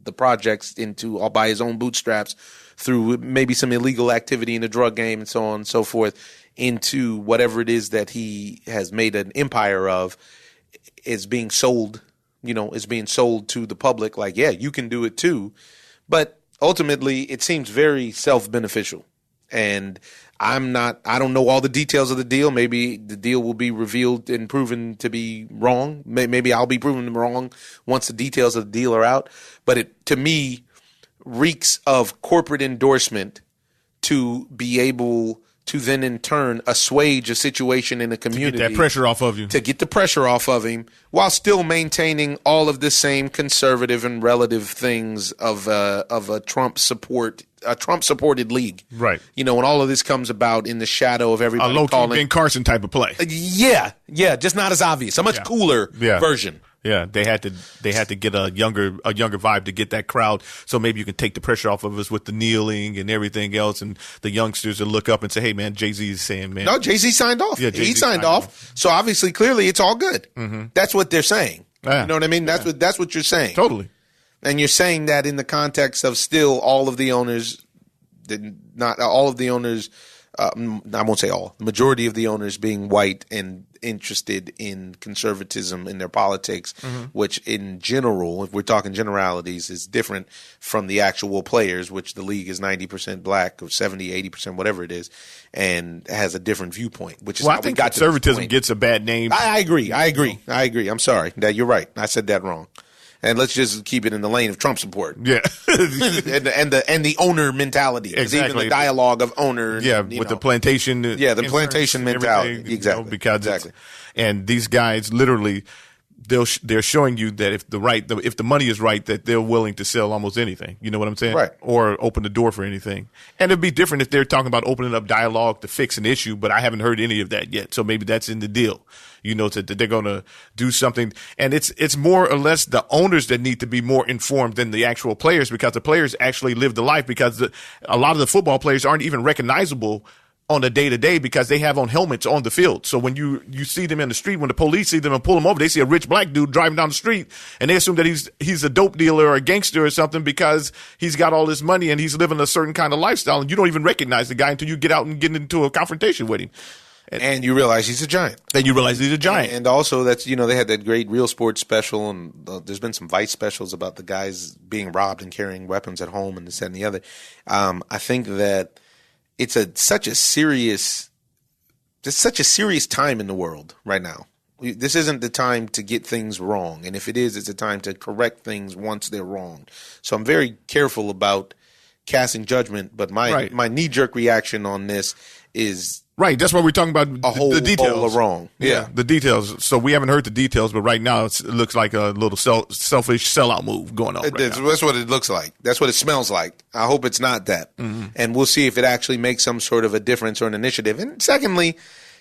the projects into all by his own bootstraps through maybe some illegal activity in the drug game and so on and so forth, into whatever it is that he has made an empire of, is being sold, is being sold to the public like, yeah, you can do it too. But ultimately, it seems very self-beneficial. And I don't know all the details of the deal. Maybe the deal will be revealed and proven to be wrong. Maybe I'll be proven wrong once the details of the deal are out. But it, to me, reeks of corporate endorsement to be able to then in turn assuage a situation in the community. To get that pressure off of you. To get the pressure off of him while still maintaining all of the same conservative and relative things of a Trump-supported league. Right. When all of this comes about in the shadow of everybody a low-key calling. Ben Carson type of play. Yeah, just not as obvious. A much cooler version. Yeah, they had to get a younger vibe to get that crowd. So maybe you can take the pressure off of us with the kneeling and everything else, and the youngsters will look up and say, "Hey, man, Jay-Z is saying, man." No, Jay-Z signed off. Yeah, he signed off. So obviously, clearly, it's all good. Mm-hmm. That's what they're saying. Yeah. You know what I mean? That's what you're saying. Totally. And you're saying that in the context of still all of the owners, not all of the owners. I won't say all. The majority of the owners being white and interested in conservatism in their politics, which in general, if we're talking generalities, is different from the actual players, which the league is 90% black or 70, 80%, whatever it is, and has a different viewpoint, which is how I think we got conservatism to gets a bad name. I agree. I'm sorry. You're right. I said that wrong. And let's just keep it in the lane of Trump support. Yeah. and the owner mentality. Exactly. Even the dialogue of owner. Yeah, with the plantation. The plantation mentality. Exactly. Exactly. And these guys literally, they're showing you that if the money is right, that they're willing to sell almost anything. You know what I'm saying? Right. Or open the door for anything. And it'd be different if they're talking about opening up dialogue to fix an issue, but I haven't heard any of that yet. So maybe that's in the deal. That they're going to do something. And it's more or less the owners that need to be more informed than the actual players, because the players actually live the life, because a lot of the football players aren't even recognizable on a day-to-day because they have on helmets on the field. So when you see them in the street, when the police see them and pull them over, they see a rich black dude driving down the street, and they assume that he's a dope dealer or a gangster or something because he's got all this money and he's living a certain kind of lifestyle, and you don't even recognize the guy until you get out and get into a confrontation with him. And you realize he's a giant. And also that's, they had that great Real Sports special, and there's been some Vice specials about the guys being robbed and carrying weapons at home and this, that, and the other. I think that it's such a serious time in the world right now. This isn't the time to get things wrong. And if it is, it's a time to correct things once they're wrong. So I'm very careful about casting judgment, but my knee-jerk reaction on this is right. That's why we're talking about a whole the details. Bowl of wrong. Yeah, the details. So we haven't heard the details, but right now it looks like a little selfish sellout move going on. That's what it looks like. That's what it smells like. I hope it's not that. Mm-hmm. And we'll see if it actually makes some sort of a difference or an initiative. And secondly,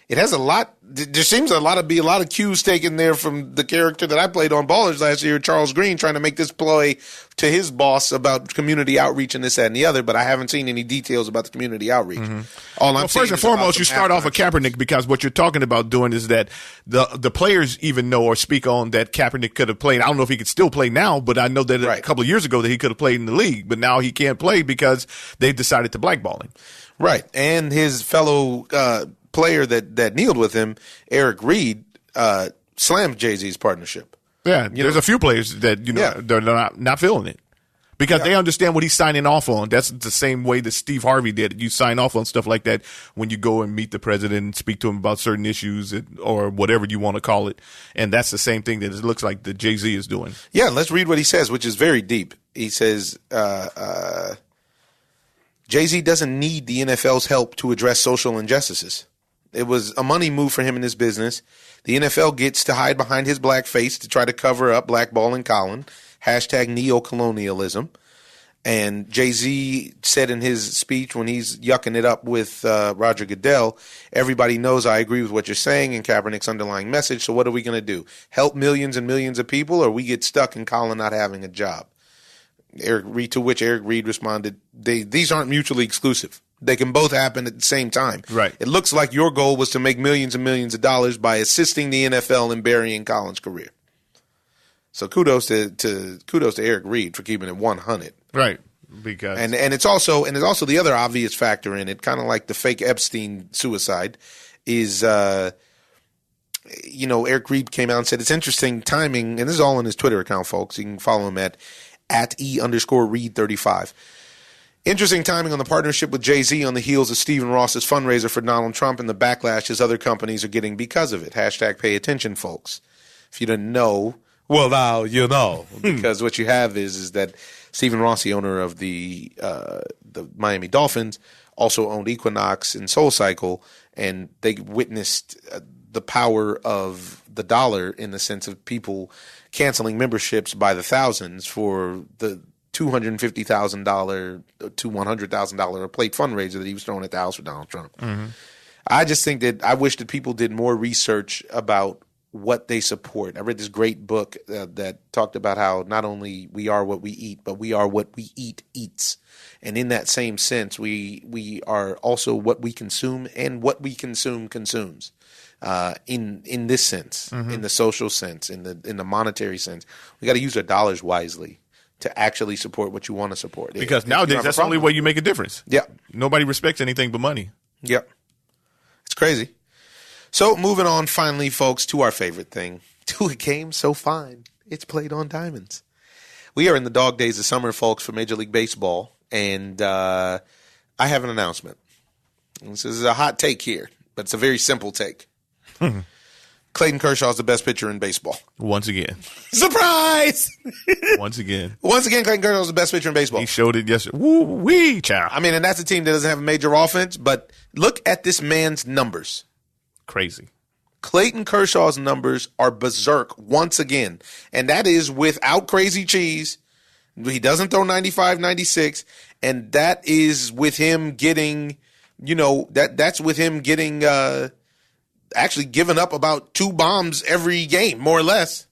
it has a lot. There seems be a lot of cues taken there from the character that I played on Ballers last year, Charles Green, trying to make this play to his boss about community outreach and this, that, and the other. But I haven't seen any details about the community outreach. Mm-hmm. First and foremost, you start off with Kaepernick, because what you're talking about doing is that the players even know or speak on that Kaepernick could have played. I don't know if he could still play now, but I know that a couple of years ago that he could have played in the league. But now he can't play because they decided to blackball him. Right, and his fellow player that kneeled with him, Eric Reed, slammed Jay-Z's partnership. Yeah, there's a few players that they're not feeling it because they understand what he's signing off on. That's the same way that Steve Harvey did. You sign off on stuff like that when you go and meet the president and speak to him about certain issues or whatever you want to call it. And that's the same thing that it looks like that Jay-Z is doing. Yeah, let's read what he says, which is very deep. He says, Jay-Z doesn't need the NFL's help to address social injustices. It was a money move for him in his business. The NFL gets to hide behind his black face to try to cover up blackballing Colin. Hashtag neocolonialism. And Jay-Z said in his speech when he's yucking it up with Roger Goodell, everybody knows I agree with what you're saying in Kaepernick's underlying message, so what are we going to do? Help millions and millions of people, or we get stuck in Colin not having a job? To which Eric Reed responded, these aren't mutually exclusive. They can both happen at the same time. Right. It looks like your goal was to make millions and millions of dollars by assisting the NFL in burying Colin's career. So kudos to Eric Reed for keeping it 100. Right. Because and it's also the other obvious factor in it, kind of like the fake Epstein suicide, is Eric Reed came out and said it's interesting timing, and this is all on his Twitter account, folks. You can follow him at @E_Reed35. Interesting timing on the partnership with Jay-Z on the heels of Stephen Ross's fundraiser for Donald Trump and the backlash his other companies are getting because of it. Hashtag pay attention, folks. If you didn't know, well, now you know. Because what you have is that Stephen Ross, the owner of the Miami Dolphins, also owned Equinox and SoulCycle, and they witnessed the power of the dollar in the sense of people canceling memberships by the thousands for the $250,000 to $100,000 a plate fundraiser that he was throwing at the house for Donald Trump. Mm-hmm. I just think that I wish that people did more research about what they support. I read this great book that talked about how not only we are what we eat, but we are what we eat eats. And in that same sense, we are also what we consume and what we consume consumes. In this sense, mm-hmm. in the social sense, in the monetary sense, we got to use our dollars wisely to actually support what you want to support. Because nowadays, that's the only way you make a difference. Yeah. Nobody respects anything but money. Yep. It's crazy. So moving on finally, folks, to our favorite thing, to a game so fine, it's played on diamonds. We are in the dog days of summer, folks, for Major League Baseball, and I have an announcement. This is a hot take here, but it's a very simple take. Clayton Kershaw is the best pitcher in baseball. Once again. Surprise! Once again, Clayton Kershaw is the best pitcher in baseball. He showed it yesterday. Woo-wee, child. I mean, and that's a team that doesn't have a major offense, but look at this man's numbers. Crazy. Clayton Kershaw's numbers are berserk once again, and that is without Crazy Cheese. He doesn't throw 95, 96, and that is with him getting, that's with him getting actually giving up about 2 bombs every game, more or less.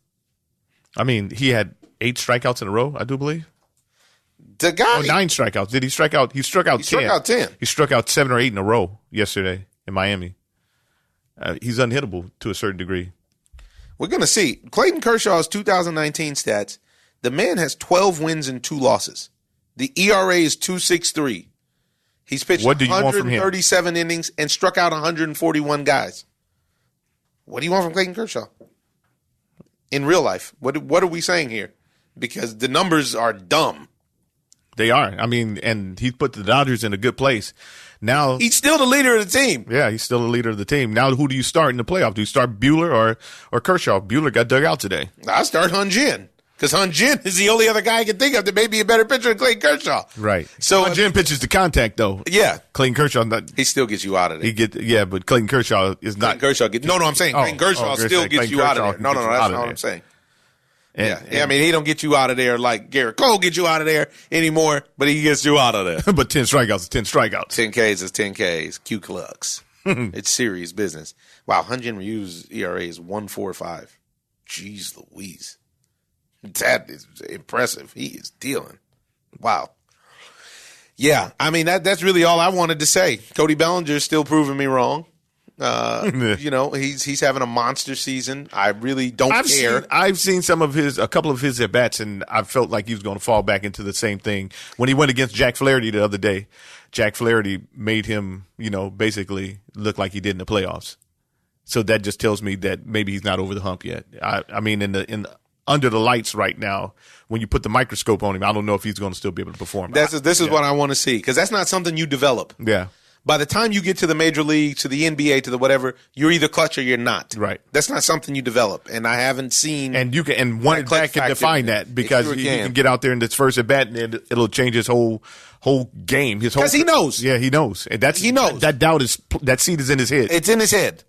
I mean, he had 8 strikeouts in a row, I do believe. The guy. 9 strikeouts. Did he strike out? He struck out 10. He struck out 10. He struck out 7 or 8 in a row yesterday in Miami. He's unhittable to a certain degree. We're going to see. Clayton Kershaw's 2019 stats, the man has 12 wins and 2 losses. The ERA is 2.63. He's pitched 137 innings and struck out 141 guys. What do you want from Clayton Kershaw? In real life, what are we saying here? Because the numbers are dumb. They are. I mean, and he put the Dodgers in a good place. Now he's still the leader of the team. Yeah, he's still the leader of the team. Now, who do you start in the playoff? Do you start Buehler or Kershaw? Buehler got dug out today. I start Hyun-Jin because Hyun-Jin is the only other guy I can think of that may be a better pitcher than Clayton Kershaw. Right. So Hyun-Jin pitches to contact though. Yeah. Clayton Kershaw. He still gets you out of there. But Clayton Kershaw is not. I'm saying Clayton Kershaw still gets you out of there. No, that's not what I'm saying. Yeah, I mean, he don't get you out of there like Garrett Cole gets you out of there anymore, but he gets you out of there. But 10 strikeouts is 10 strikeouts. 10 Ks is 10 Ks. Q-Clux. It's serious business. Wow, Hyun-Jin Ryu's ERA is 1.45. Jeez Louise. That is impressive. He is dealing. Wow. Yeah, I mean, that's really all I wanted to say. Cody Bellinger's still proving me wrong. He's having a monster season. I really don't care. I've seen a couple of his at bats, and I felt like he was going to fall back into the same thing when he went against Jack Flaherty the other day. Jack Flaherty made him, basically look like he did in the playoffs. So that just tells me that maybe he's not over the hump yet. I mean, under the lights right now, when you put the microscope on him, I don't know if he's going to still be able to perform. This is what I want to see because that's not something you develop. Yeah. By the time you get to the major league, to the NBA, to the whatever, you're either clutch or you're not. Right. That's not something you develop, and I haven't seen. And one at bat can define that because he can get out there in this first at bat, and it'll change his whole game. Because he knows. Yeah, he knows, and he knows that seed is in his head. It's in his head.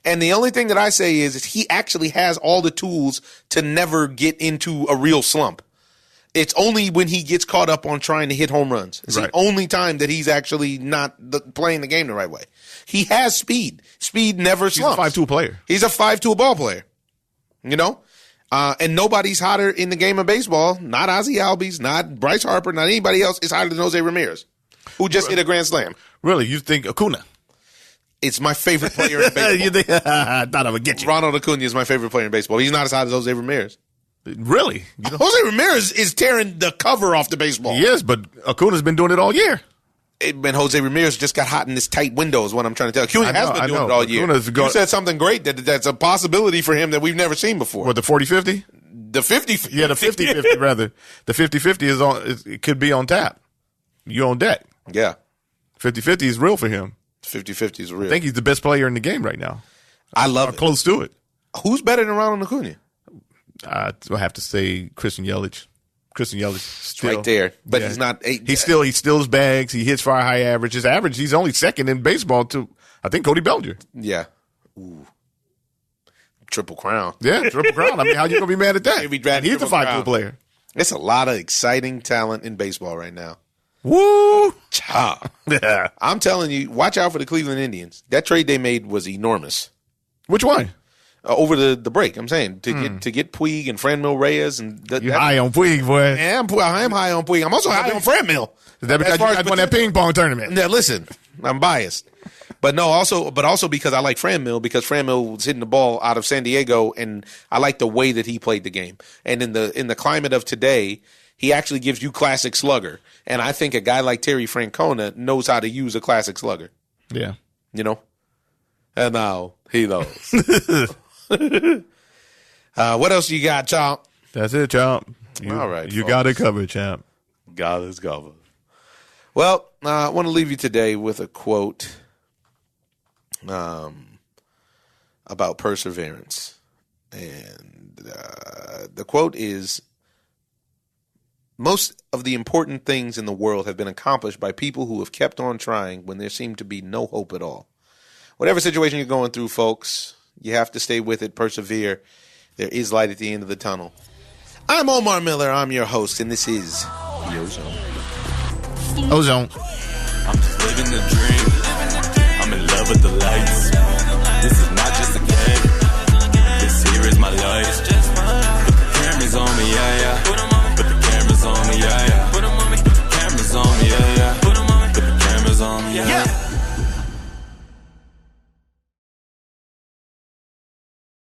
And the only thing that I say is he actually has all the tools to never get into a real slump. It's only when he gets caught up on trying to hit home runs. It's the only time that he's actually not playing the game the right way. He has speed. Speed never slumps. He's a 5'2" player. He's a 5'2" ball player. You know? And nobody's hotter in the game of baseball. Not Ozzie Albies, not Bryce Harper, not anybody else is hotter than Jose Ramirez, who just hit a grand slam. Really? You think Acuna? It's my favorite player in baseball. You think, I thought I would get you. Ronald Acuna is my favorite player in baseball. He's not as hot as Jose Ramirez. Really? Jose Ramirez is tearing the cover off the baseball. Yes, but Acuna's been doing it all year. And Jose Ramirez just got hot in this tight window is what I'm trying to tell you. Acuna has been doing it all year. You said something great that's a possibility for him that we've never seen before. What, the 40-50? The 50-50. Yeah, the 50-50 rather. The 50-50 is on. It could be on tap. You on deck. Yeah. 50-50 is real for him. 50-50 is real. I think he's the best player in the game right now. I love it. Close to it. Who's better than Ronald Acuna? I'll have to say Christian Yelich. Christian Yelich still right there, but he's not. He steals bags. He hits for a high average. His average, he's only second in baseball to, I think, Cody Bellinger. Yeah. Ooh. Triple crown. Yeah, triple crown. I mean, how you gonna be mad at that? He's a 5'2" player. It's a lot of exciting talent in baseball right now. Woo! Yeah. I'm telling you, watch out for the Cleveland Indians. That trade they made was enormous. Which one? Over the break, I'm saying to get Puig and Franmil Reyes and you're high on Puig, boy. Yeah, I am high on Puig. I'm also high on Franmil. Is that because you guys won that ping pong tournament? Yeah, listen, I'm biased, but also because I like Franmil because Franmil was hitting the ball out of San Diego, and I like the way that he played the game. And in the climate of today, he actually gives you classic slugger, and I think a guy like Terry Francona knows how to use a classic slugger. Yeah, you know, and now he knows. What else you got, Chomp? That's it, Chomp. All right, you got it covered, Champ. Got it covered. Well, I want to leave you today with a quote about perseverance, and the quote is: "Most of the important things in the world have been accomplished by people who have kept on trying when there seemed to be no hope at all." Whatever situation you're going through, folks, you have to stay with it, persevere. There is light at the end of the tunnel. I'm Omar Miller. I'm your host, and this is the Ozone. Ozone. I'm just living the dream. I'm in love with the lights.